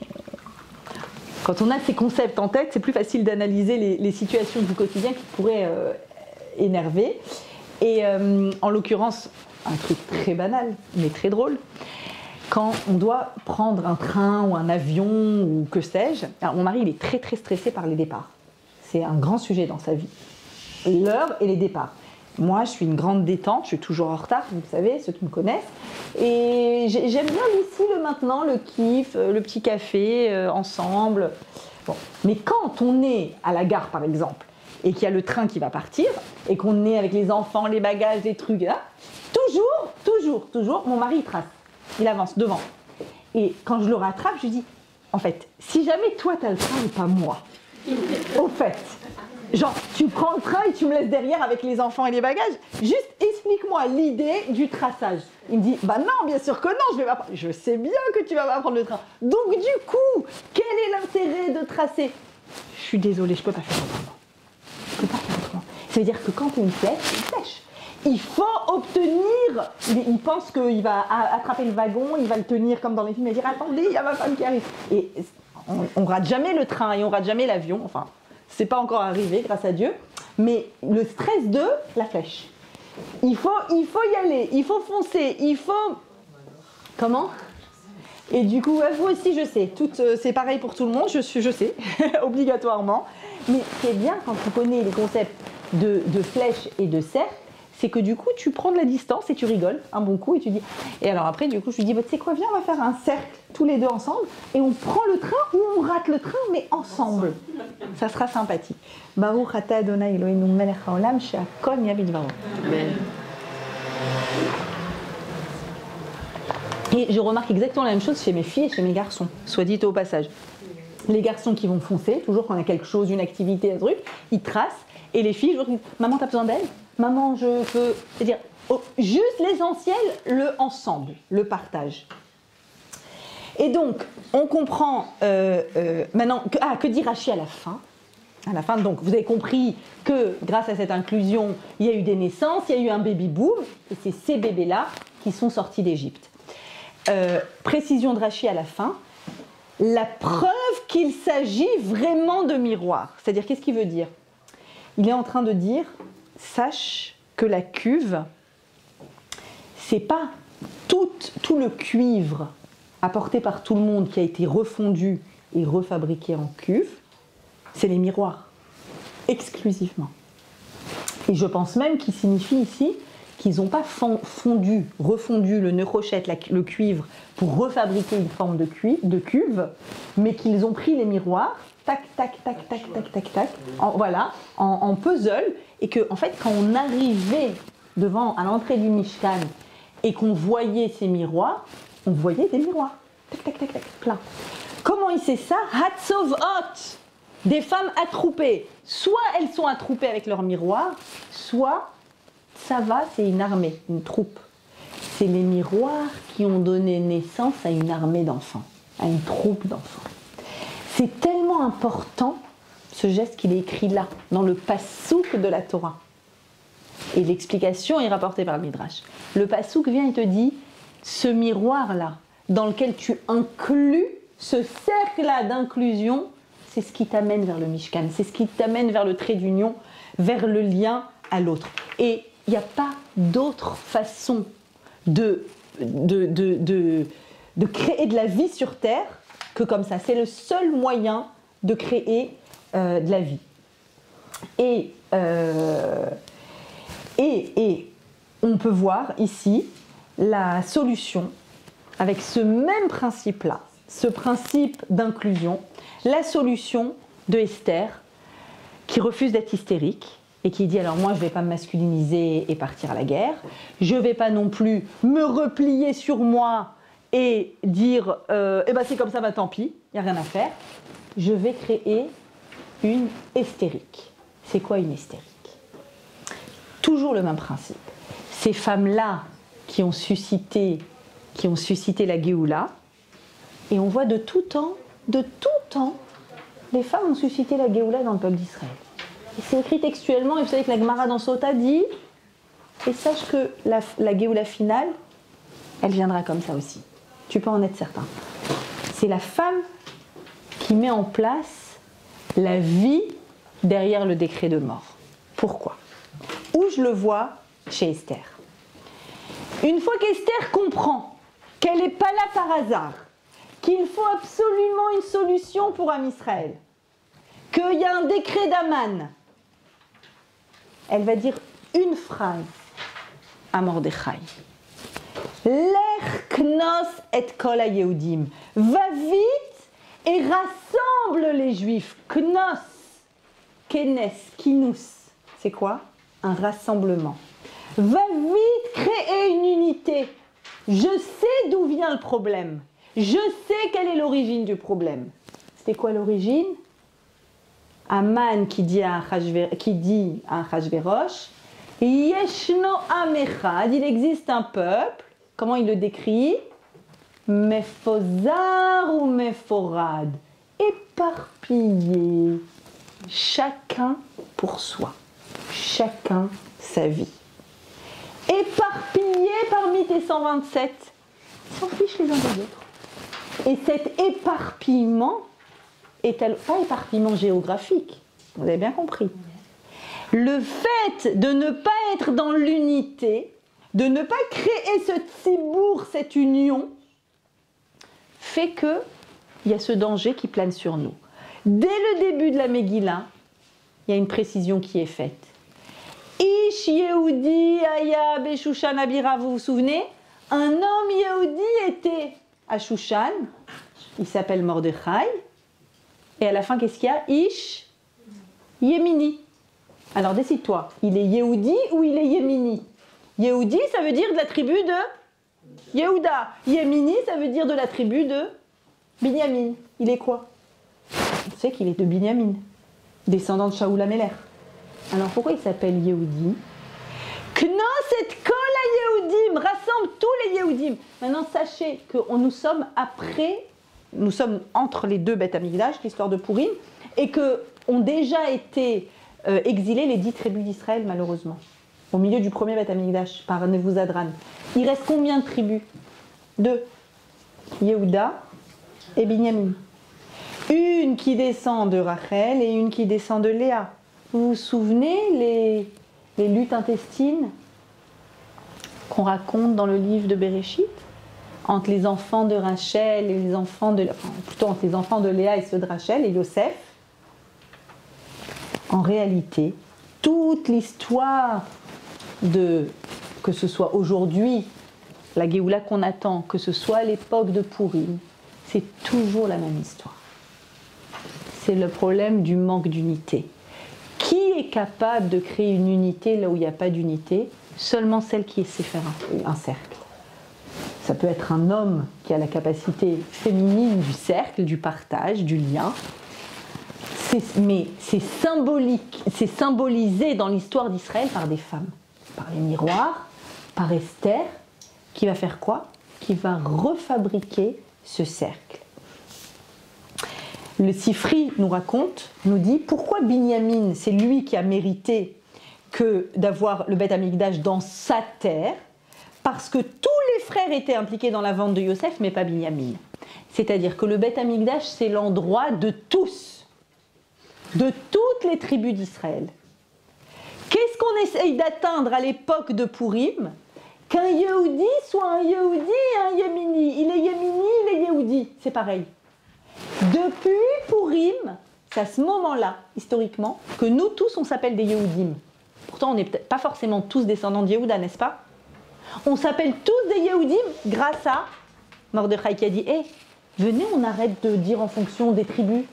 Speaker 1: a ces concepts en tête, c'est plus facile d'analyser les situations du quotidien qui pourraient énerver. Et en l'occurrence, un truc très banal, mais très drôle, quand on doit prendre un train ou un avion ou que sais-je. Alors mon mari, il est très très stressé par les départs. C'est un grand sujet dans sa vie. L'heure et les départs. Moi, je suis une grande détente, je suis toujours en retard, vous savez, ceux qui me connaissent. Et j'aime bien l'ici, le maintenant, le kiff, le petit café ensemble. Bon. Mais quand on est à la gare, par exemple, et qu'il y a le train qui va partir, et qu'on est avec les enfants, les bagages, les trucs, là, toujours, mon mari, il trace. Il avance devant. Et quand je le rattrape, je lui dis, en fait, si jamais toi, t'as le train et pas moi, au fait... Genre, tu prends le train et tu me laisses derrière avec les enfants et les bagages. Juste explique-moi l'idée du traçage. Il me dit, bah non, bien sûr que non, je vais pas prendre. Je sais bien que tu vas pas prendre le train. Donc du coup, quel est l'intérêt de tracer? Je suis désolée, je peux pas faire autrement. Je peux pas faire autrement. Ça veut dire que quand tu es une flèche. Il faut obtenir. Il pense qu'il va attraper le wagon, il va le tenir comme dans les films et dire, attendez, il y a ma femme qui arrive. Et on rate jamais le train et on rate jamais l'avion, enfin... C'est pas encore arrivé, grâce à Dieu, mais le stress de la flèche. Il faut y aller, il faut foncer, il faut... Comment? Et du coup, vous aussi, je sais, c'est pareil pour tout le monde, je sais, obligatoirement. Mais ce qui est bien quand tu connais les concepts de flèche et de cercle, c'est que du coup, tu prends de la distance et tu rigoles un bon coup et tu dis... Et alors après, du coup, je lui dis, bah, tu sais quoi, viens, on va faire un cercle, tous les deux ensemble, et on prend le train ou on rate le train, mais ensemble. Ça sera sympathique. Baruch atah Adonai Eloheinu melech haolam she'akol nהיה bidvaro. Amen. Et je remarque exactement la même chose chez mes filles et chez mes garçons, soit dit au passage. Les garçons qui vont foncer, toujours quand on a quelque chose, une activité, un truc, ils tracent, et les filles, je dis, maman, t'as besoin d'aide? Maman, je veux... C'est-à-dire, juste l'essentiel, le ensemble, le partage. Et donc, on comprend maintenant... Que dit Rachi à la fin? À la fin, donc, vous avez compris que grâce à cette inclusion, il y a eu des naissances, il y a eu un baby-boom, et c'est ces bébés-là qui sont sortis d'Égypte. Précision de Rachi à la fin, la preuve qu'il s'agit vraiment de miroir. C'est-à-dire, qu'est-ce qu'il veut dire? Il est en train de dire, sache que la cuve, c'est pas tout le cuivre apporté par tout le monde qui a été refondu et refabriqué en cuve, c'est les miroirs, exclusivement. Et je pense même qu'il signifie ici qu'ils n'ont pas refondu le neurochette, le cuivre, pour refabriquer une forme de cuve, mais qu'ils ont pris les miroirs, tac, tac, tac, tac, tac, tac, tac, en puzzle, et que, en fait, quand on arrivait à l'entrée du Mishkan, et qu'on voyait ces miroirs, on voyait des miroirs, tac, tac, tac, tac, plein. Comment il sait ça? Hatzovot, des femmes attroupées. Soit elles sont attroupées avec leurs miroirs, soit ça va, c'est une armée, une troupe. C'est les miroirs qui ont donné naissance à une armée d'enfants, à une troupe d'enfants. C'est tellement important, ce geste qu'il est écrit là, dans le passouk de la Torah. Et l'explication est rapportée par le Midrash. Le passouk vient et te dit, ce miroir-là, dans lequel tu inclus, ce cercle-là d'inclusion, c'est ce qui t'amène vers le Mishkan, c'est ce qui t'amène vers le trait d'union, vers le lien à l'autre. Et il n'y a pas d'autre façon de créer de la vie sur Terre que comme ça. C'est le seul moyen de créer de la vie. Et on peut voir ici la solution avec ce même principe-là, ce principe d'inclusion, la solution de Esther qui refuse d'être hystérique et qui dit alors moi je ne vais pas me masculiniser et partir à la guerre, je ne vais pas non plus me replier sur moi et dire eh ben c'est comme ça, bah tant pis, il n'y a rien à faire, je vais créer une hystérique. C'est quoi une hystérique? Toujours le même principe. Ces femmes-là qui ont suscité, qui ont suscité la Géoula. Et on voit de tout temps, les femmes ont suscité la Géoula dans le peuple d'Israël. Et c'est écrit textuellement, et vous savez que la Gemara dans Sota dit, et sache que la Géoula finale, elle viendra comme ça aussi. Tu peux en être certain. C'est la femme qui met en place la vie derrière le décret de mort. Pourquoi? Où je le vois chez Esther. Une fois qu'Esther comprend qu'elle n'est pas là par hasard, qu'il faut absolument une solution pour Am Israël, qu'il y a un décret d'Aman, elle va dire une phrase à Mordechai. Lech knos et kol ha-Yehudim. Va vite et rassemble les Juifs. Knos, kenes, kinus. C'est quoi? Un rassemblement. Va vite créer une unité. Je sais d'où vient le problème. Je sais quelle est l'origine du problème. C'était quoi l'origine? Aman qui dit à Achashverosh, Yeshno am echad, il existe un peuple. Comment il le décrit? Mephozar ou Mephorad, éparpillé, chacun pour soi, chacun sa vie. Éparpillé parmi tes 127, ils s'en fichent les uns des autres. Et cet éparpillement est pas éparpillement géographique, vous avez bien compris. Le fait de ne pas être dans l'unité, de ne pas créer ce tzibour, cette union, fait qu'il y a ce danger qui plane sur nous. Dès le début de la Megillah, il y a une précision qui est faite. Ish Yehudi aya beshushan abira, vous vous souvenez? Un homme Yehudi était à Shushan, il s'appelle Mordechai, et à la fin, qu'est-ce qu'il y a? Ish Yemini. Alors décide-toi, il est Yehudi ou il est Yemini? Yehudi, ça veut dire de la tribu de Yehuda. Yemini, ça veut dire de la tribu de Binyamin. Il est quoi? On sait qu'il est de Binyamin, descendant de Shaoul HaMelech. Alors pourquoi il s'appelle Yehudi? Knos et kol ha-Yehudim, rassemble tous les Yehudim. Maintenant sachez que nous sommes entre les deux Beth Amikdash, l'histoire de Pourim, et que ont déjà été exilés les 10 tribus d'Israël malheureusement. Au milieu du premier Beth Amikdash, par Nebuzadran. Il reste combien de tribus? 2. Yehuda et Binyamin. Une qui descend de Rachel et une qui descend de Léa. Vous vous souvenez les luttes intestines qu'on raconte dans le livre de Bereshit? Entre les enfants de Rachel et les enfants de... Enfin, plutôt entre les enfants de Léa et ceux de Rachel et Yosef. En réalité, toute l'histoire que ce soit aujourd'hui, la Géoula qu'on attend, que ce soit à l'époque de Pourim, c'est toujours la même histoire. C'est le problème du manque d'unité. Qui est capable de créer une unité là où il n'y a pas d'unité? Seulement celle qui sait faire un cercle. Ça peut être un homme qui a la capacité féminine du cercle, du partage, du lien. Mais c'est symbolique, c'est symbolisé dans l'histoire d'Israël par des femmes. Par les miroirs, par Esther, qui va faire quoi? Qui va refabriquer ce cercle. Le Sifri nous raconte, nous dit, pourquoi Binyamin, c'est lui qui a mérité d'avoir le Beth Amikdash dans sa terre? Parce que tous les frères étaient impliqués dans la vente de Yosef, mais pas Binyamin. C'est-à-dire que le Beth Amikdash, c'est l'endroit de tous, de toutes les tribus d'Israël. Qu'est-ce qu'on essaye d'atteindre à l'époque de Pourim? Qu'un Yehudi soit un Yehudi et un Yemini. Il est Yemini, il est Yehudi. C'est pareil. Depuis Pourim, c'est à ce moment-là, historiquement, que nous tous, on s'appelle des Yehudim. Pourtant, on n'est peut-être pas forcément tous descendants de Yehuda, n'est-ce pas? On s'appelle tous des Yehudim grâce à Mordechai qui a dit venez, on arrête de dire en fonction des tribus.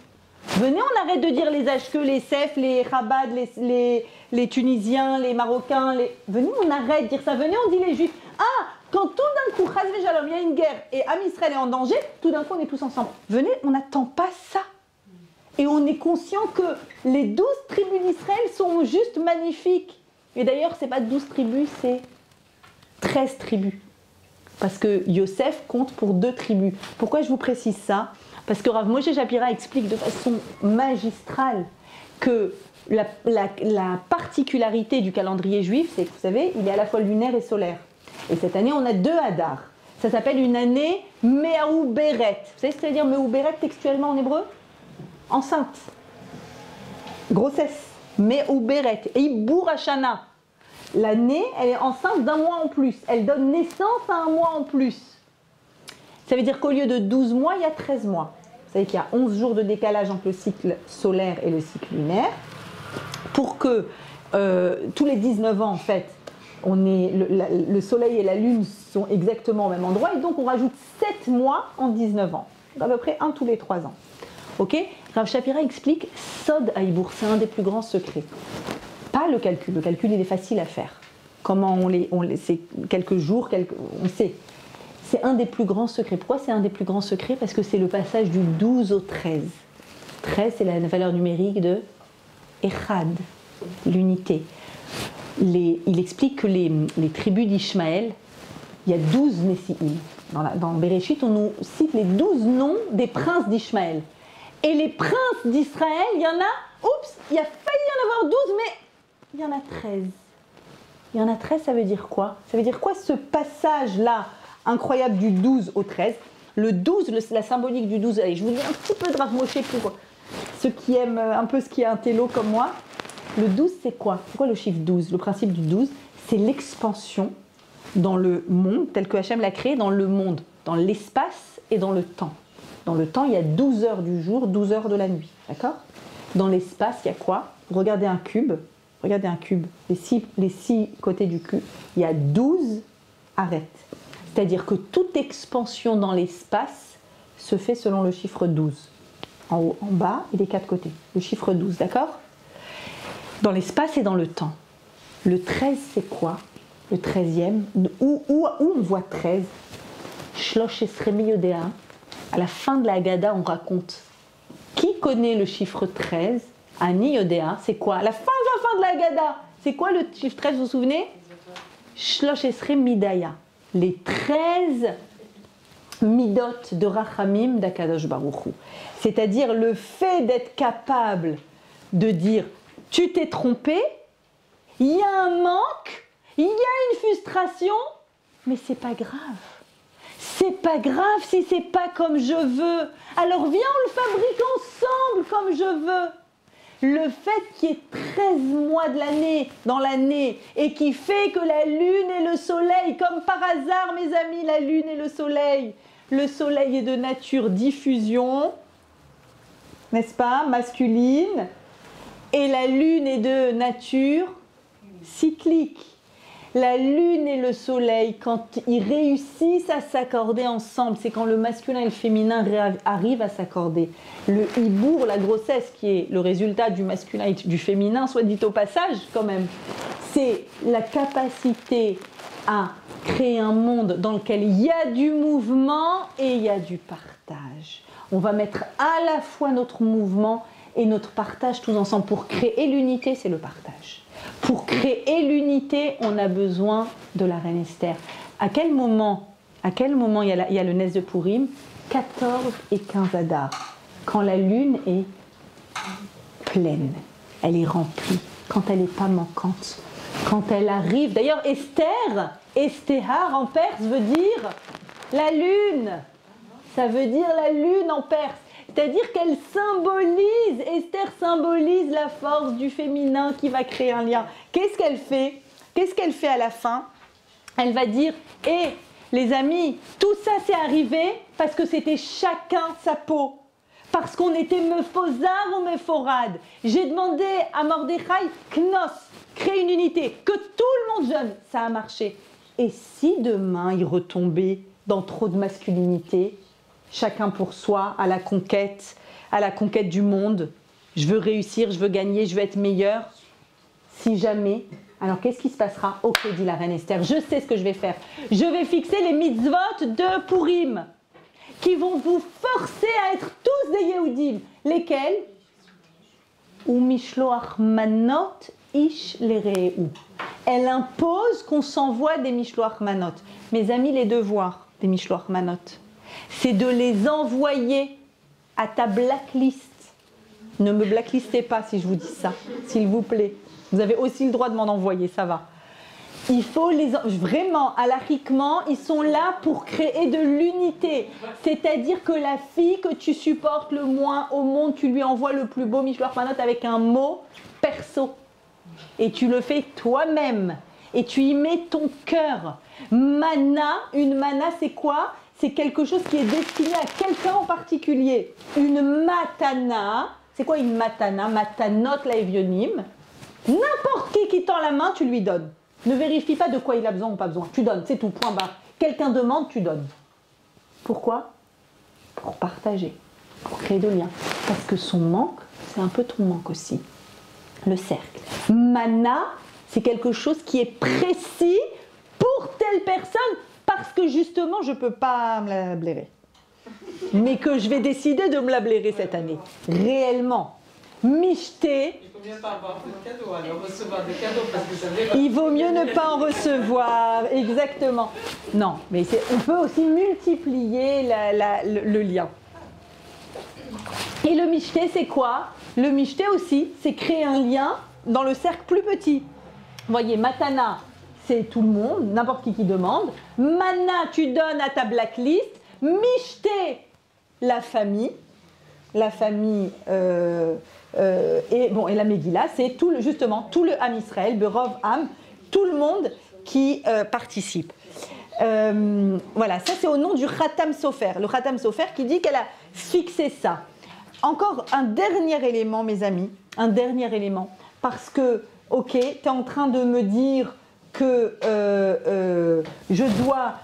Speaker 1: Venez, on arrête de dire les Ashkeux, les Sef, les Chabad, les Tunisiens, les Marocains. Venez, on arrête de dire ça. Venez, on dit les Juifs. Ah, quand tout d'un coup, Chas v'Shalom, il y a une guerre et Am Israël est en danger, tout d'un coup, on est tous ensemble. Venez, on n'attend pas ça. Et on est conscient que les 12 tribus d'Israël sont juste magnifiques. Et d'ailleurs, ce n'est pas 12 tribus, c'est 13 tribus. Parce que Yosef compte pour 2 tribus. Pourquoi je vous précise ça? Parce que Rav Moshe Shapira explique de façon magistrale que la particularité du calendrier juif, c'est que vous savez, il est à la fois lunaire et solaire. Et cette année, on a 2 Hadar. Ça s'appelle une année Me'auberet. Vous savez ce que ça veut dire Me'auberet textuellement en hébreu? Enceinte. Grossesse. Me'auberet. Et Ibour Hashana. L'année, elle est enceinte d'1 mois en plus. Elle donne naissance à 1 mois en plus. Ça veut dire qu'au lieu de 12 mois, il y a 13 mois. Vous savez qu'il y a 11 jours de décalage entre le cycle solaire et le cycle lunaire. Pour que tous les 19 ans, en fait, le soleil et la lune sont exactement au même endroit. Et donc, on rajoute 7 mois en 19 ans. À peu près 1 tous les 3 ans. Ok? Rav Shapira explique Sod Haïbour, c'est un des plus grands secrets. Pas le calcul. Le calcul, il est facile à faire. Comment c'est quelques jours, on sait. C'est un des plus grands secrets. Pourquoi c'est un des plus grands secrets? Parce que c'est le passage du 12 au 13. 13, c'est la valeur numérique de Echad, l'unité. Il explique que les tribus d'Ishmaël, il y a 12 Nessi'im. Dans Bereshit, on nous cite les 12 noms des princes d'Ishmaël. Et les princes d'Israël, il y en a, il a failli y en avoir 12, mais il y en a 13. Il y en a 13, ça veut dire quoi? Ça veut dire quoi ce passage-là incroyable du 12 au 13? Le 12, la symbolique du 12, allez, je vous dis un petit peu de Rav Moshe pour ceux qui aiment un peu ce qui est un télo comme moi. Le 12, c'est quoi? C'est quoi le chiffre 12? Le principe du 12, c'est l'expansion dans le monde, tel que Hachem l'a créé, dans le monde, dans l'espace et dans le temps. Dans le temps, il y a 12 heures du jour, 12 heures de la nuit, d'accord? Dans l'espace, il y a quoi? Regardez un cube, les 6 côtés du cube, il y a 12 arêtes. C'est-à-dire que toute expansion dans l'espace se fait selon le chiffre 12. En haut, en bas et des 4 côtés. Le chiffre 12, d'accord? Dans l'espace et dans le temps. Le 13, c'est quoi? Le 13e, où on voit 13, Shlosh Esrei Yodea. À la fin de la Haggadah, on raconte qui connaît le chiffre 13? Ani Yodea, c'est quoi? À la fin de la Haggadah, c'est quoi le chiffre 13, vous vous souvenez? Shlosh Esrei Midaya. Les 13 midot de Rachamim d'Akadosh Baruch Hu. C'est-à-dire le fait d'être capable de dire tu t'es trompé, il y a un manque, il y a une frustration, mais c'est pas grave. C'est pas grave si c'est pas comme je veux. Alors viens, on le fabrique ensemble comme je veux. Le fait qu'il y ait 13 mois de l'année, dans l'année, et qui fait que la lune et le soleil, comme par hasard mes amis, la lune et le soleil est de nature diffusion, n'est-ce pas, masculine, et la lune est de nature cyclique. La lune et le soleil, quand ils réussissent à s'accorder ensemble, c'est quand le masculin et le féminin arrivent à s'accorder. Le hibour, la grossesse, qui est le résultat du masculin et du féminin, soit dit au passage quand même, c'est la capacité à créer un monde dans lequel il y a du mouvement et il y a du partage. On va mettre à la fois notre mouvement et notre partage tous ensemble. Pour créer l'unité, c'est le partage. Pour créer l'unité, on a besoin de la reine Esther. À quel moment il y a le Nes de Purim? 14 et 15 Adar. Quand la lune est pleine, elle est remplie, quand elle n'est pas manquante, quand elle arrive. D'ailleurs, Estehar en perse veut dire la lune. Ça veut dire la lune en perse. C'est-à-dire qu'elle symbolise, Esther symbolise la force du féminin qui va créer un lien. Qu'est-ce qu'elle fait? Qu'est-ce qu'elle fait à la fin? Elle va dire, les amis, tout ça c'est arrivé parce que c'était chacun sa peau. Parce qu'on était Mephosar ou Mephorad. J'ai demandé à Mordechai, Knos, créer une unité, que tout le monde jeûne. Ça a marché. Et si demain il retombait dans trop de masculinité, chacun pour soi, à la conquête du monde. Je veux réussir, je veux gagner, je veux être meilleur. Si jamais, alors qu'est-ce qui se passera? Ok, dit la reine Esther, je sais ce que je vais faire. Je vais fixer les mitzvot de Purim, qui vont vous forcer à être tous des Yehudim. Lesquels? Ou mishloach manot ish lereu. elle impose qu'on s'envoie des Mishloach Manot. Mes amis, les devoirs des Mishloach Manot, c'est de les envoyer à ta blacklist. Ne me blacklistez pas si je vous dis ça, s'il vous plaît. Vous avez aussi le droit de m'en envoyer, ça va. Il faut vraiment, halakhiquement, ils sont là pour créer de l'unité. C'est-à-dire que la fille que tu supportes le moins au monde, tu lui envoies le plus beau Mishloach Manot avec un mot perso. Et tu le fais toi-même. Et tu y mets ton cœur. Mana, une mana, c'est quoi? C'est quelque chose qui est destiné à quelqu'un en particulier. Une matana, c'est quoi une matana? Matanot laevionim. N'importe qui tend la main, tu lui donnes. Ne vérifie pas de quoi il a besoin ou pas besoin. Tu donnes, c'est tout, point barre. Quelqu'un demande, tu donnes. Pourquoi? Pour partager, pour créer de liens. Parce que son manque, c'est un peu ton manque aussi. Le cercle. Mana, c'est quelque chose qui est précis pour telle personne, parce que justement, je ne peux pas me la blairer. Mais que je vais décider de me la blairer cette année. Réellement. Micheté.
Speaker 2: Il vaut mieux pas avoir de cadeaux, alors recevoir des cadeaux, parce que ça veut dire...
Speaker 1: Il vaut mieux ne pas en recevoir, exactement. Non, mais on peut aussi multiplier le lien. Et le micheté, c'est quoi? Le micheté aussi, c'est créer un lien dans le cercle plus petit. Vous voyez, matana, c'est tout le monde, n'importe qui demande. Mana, tu donnes à ta blacklist. Micheté, la famille. La famille et la Megillah, c'est justement tout le Ham Israël, Berov Ham, tout le monde qui participe. Voilà, ça c'est au nom du Khatam Sofer. Le Khatam Sofer qui dit qu'elle a fixé ça. Encore un dernier élément, mes amis, un dernier élément. Parce que, ok, tu es en train de me dire que je dois,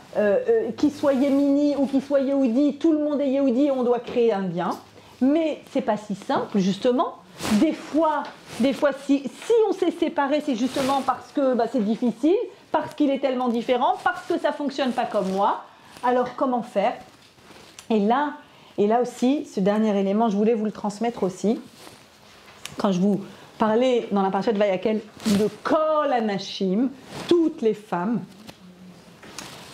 Speaker 1: qu'il soit yémini ou qu'il soit yéhoudi, tout le monde est yéhoudi et on doit créer un lien. Mais c'est pas si simple, justement. Des fois si on s'est séparés, c'est justement parce que c'est difficile, parce qu'il est tellement différent, parce que ça ne fonctionne pas comme moi. Alors, comment faire? Et là aussi, ce dernier élément, je voulais vous le transmettre aussi. Quand je vous parlais dans la parashat Vayakel de Kol Anashim, toutes les femmes,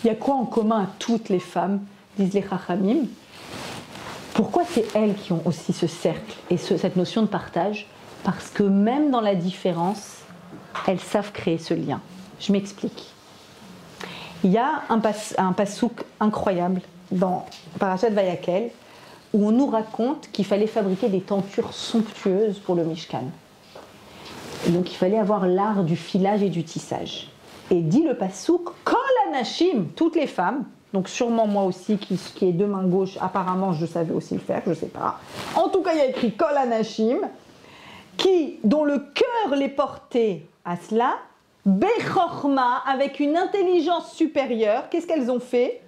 Speaker 1: il y a quoi en commun à toutes les femmes, disent les Chachamim? Pourquoi c'est elles qui ont aussi ce cercle et cette notion de partage? Parce que même dans la différence, elles savent créer ce lien. Je m'explique. Il y a un pasouk incroyable dans Parashat Vayakel où on nous raconte qu'il fallait fabriquer des tentures somptueuses pour le Mishkan. Et donc il fallait avoir l'art du filage et du tissage. Et dit le pasouk, Kol Anashim, toutes les femmes, donc sûrement moi aussi qui est de main gauche, apparemment je savais aussi le faire, je ne sais pas. En tout cas il y a écrit Kol Anashim, dont le cœur les portait à cela, Bechorma, avec une intelligence supérieure. Qu'est-ce qu'elles ont fait?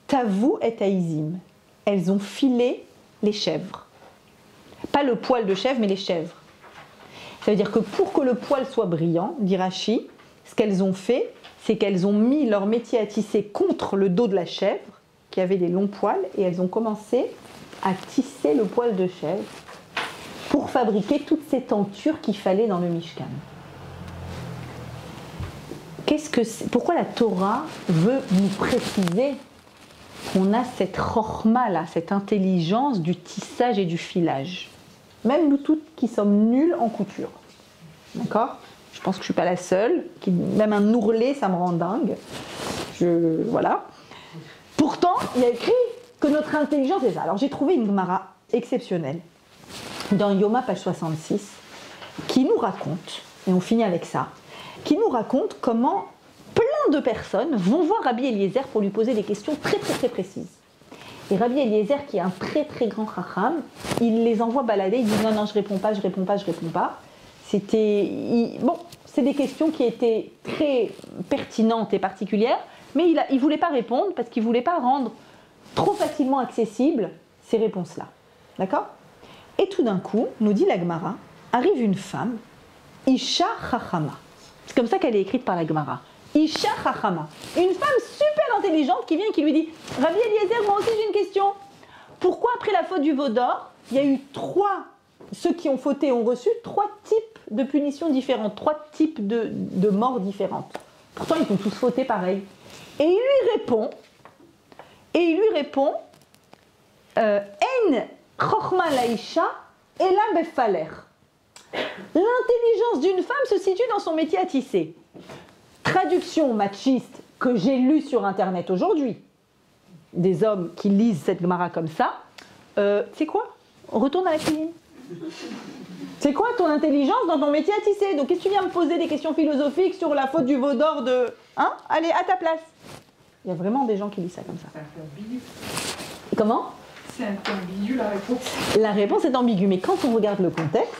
Speaker 1: Tavu et Taïzim. Elles ont filé les chèvres. Pas le poil de chèvre, mais les chèvres. Ça veut dire que pour que le poil soit brillant, dit Rashi, ce qu'elles ont fait, c'est qu'elles ont mis leur métier à tisser contre le dos de la chèvre, qui avait des longs poils, et elles ont commencé à tisser le poil de chèvre pour fabriquer toutes ces tentures qu'il fallait dans le Mishkan. Pourquoi la Torah veut nous préciser qu'on a cette chorma là, cette intelligence du tissage et du filage? Même nous toutes qui sommes nuls en couture. D'accord? Je pense que je ne suis pas la seule. Même un ourlet, ça me rend dingue. Voilà. Pourtant, il y a écrit que notre intelligence est ça. Alors j'ai trouvé une Gemara exceptionnelle dans Yoma, page 66, qui nous raconte, et on finit avec ça, qui nous raconte comment plein de personnes vont voir Rabbi Eliezer pour lui poser des questions très très très précises. Et Rabbi Eliezer, qui est un très très grand chacham, il les envoie balader, il dit non, je réponds pas. C'est des questions qui étaient très pertinentes et particulières, mais il ne voulait pas répondre parce qu'il ne voulait pas rendre trop facilement accessibles ces réponses-là. D'accord? Et tout d'un coup, nous dit la Gemara, arrive une femme, Isha Chachama. C'est comme ça qu'elle est écrite par la Gemara. Isha Chachama. Une femme super intelligente qui vient et qui lui dit « Rabbi Eliezer, moi aussi j'ai une question. Pourquoi après la faute du veau d'or, il y a eu 3 ceux qui ont fauté ont reçu 3 types de punitions différentes, 3 types de morts différentes. Pourtant, ils ont tous fauté pareil. Et il lui répond, En chokhma laïcha ela befaler. L'intelligence d'une femme se situe dans son métier à tisser. Traduction machiste que j'ai lue sur Internet aujourd'hui. Des hommes qui lisent cette Gemara comme ça. C'est quoi? On retourne à la cuisine. C'est quoi ton intelligence dans ton métier à tisser? Donc qu'est-ce que tu viens me poser des questions philosophiques sur la faute du veau d'or de... Hein? Allez, à ta place. Il y a vraiment des gens qui lisent ça comme ça.
Speaker 2: C'est un peu ambigu.
Speaker 1: Comment?
Speaker 2: C'est un peu ambigu la réponse.
Speaker 1: La réponse est ambiguë, mais quand on regarde le contexte,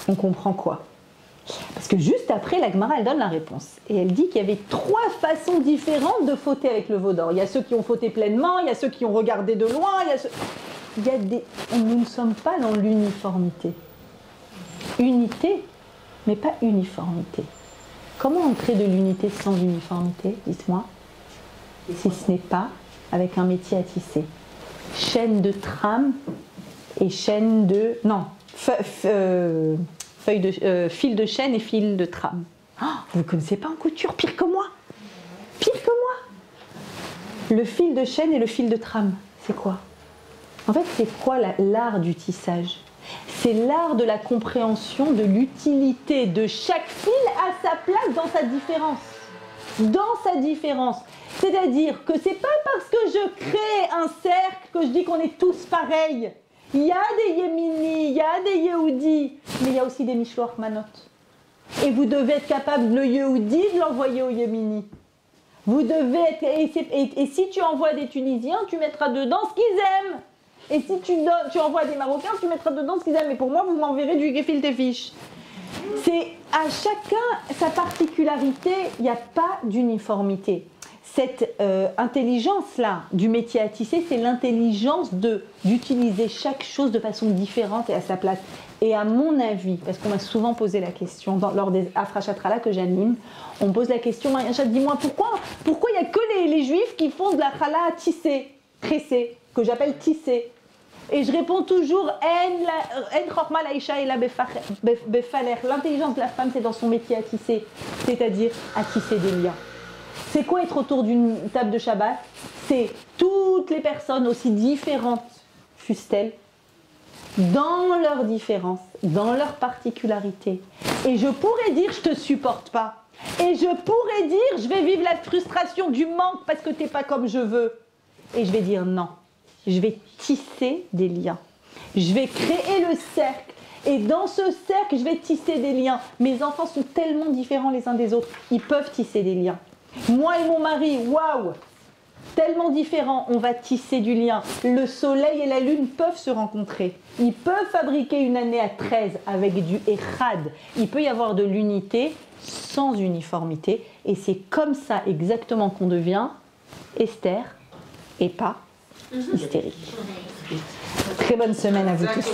Speaker 1: on comprend quoi? Parce que juste après, la Gemara, elle donne la réponse. Et elle dit qu'il y avait 3 façons différentes de fauter avec le veau d'or. Il y a ceux qui ont fauté pleinement, il y a ceux qui ont regardé de loin, il y a des... Nous ne sommes pas dans l'uniformité. Unité, mais pas uniformité. Comment on crée de l'unité sans uniformité? Dites-moi. Si ce n'est pas avec un métier à tisser. Chaîne de trame et chaîne de... Non, fil de chaîne et fil de trame. Oh, vous ne connaissez pas en couture, pire que moi. Pire que moi. Le fil de chaîne et le fil de trame, c'est quoi? En fait, c'est quoi l'art du tissage? C'est l'art de la compréhension de l'utilité de chaque fil à sa place dans sa différence. Dans sa différence. C'est-à-dire que c'est pas parce que je crée un cercle que je dis qu'on est tous pareils. Il y a des Yéminis, il y a des Yehudis, mais il y a aussi des Mishloach Manot. Et vous devez être capable, le Yehudi, de l'envoyer aux Yéminis. Vous devez être... Et si tu envoies des Tunisiens, tu mettras dedans ce qu'ils aiment. Et si tu envoies des Marocains, tu mettras dedans ce qu'ils aiment. Et pour moi, vous m'enverrez du gefilte fish. C'est à chacun sa particularité, il n'y a pas d'uniformité. Cette intelligence-là du métier à tisser, c'est l'intelligence d'utiliser chaque chose de façon différente et à sa place. Et à mon avis, parce qu'on m'a souvent posé la question lors des Afrachatrala que j'anime, on me pose la question, Maria-Chat, dis-moi pourquoi il n'y a que les juifs qui font de la chala à tisser, tressée, que j'appelle tisser. Et je réponds toujours, En chokhma laïcha ela befaler. L'intelligence de la femme, c'est dans son métier à tisser, c'est-à-dire à tisser des liens. C'est quoi être autour d'une table de Shabbat? C'est toutes les personnes, aussi différentes fussent-elles, dans leurs différences, dans leurs particularités. Et je pourrais dire, je te supporte pas. Et je pourrais dire, je vais vivre la frustration du manque parce que t'es pas comme je veux. Et je vais dire non. Je vais tisser des liens. Je vais créer le cercle. Et dans ce cercle, je vais tisser des liens. Mes enfants sont tellement différents les uns des autres. Ils peuvent tisser des liens. Moi et mon mari, waouh, tellement différents, on va tisser du lien. Le soleil et la lune peuvent se rencontrer. Ils peuvent fabriquer une année à 13 avec du Echad. Il peut y avoir de l'unité sans uniformité. Et c'est comme ça exactement qu'on devient Esther et pas hystérique. Très bonne semaine à vous tous.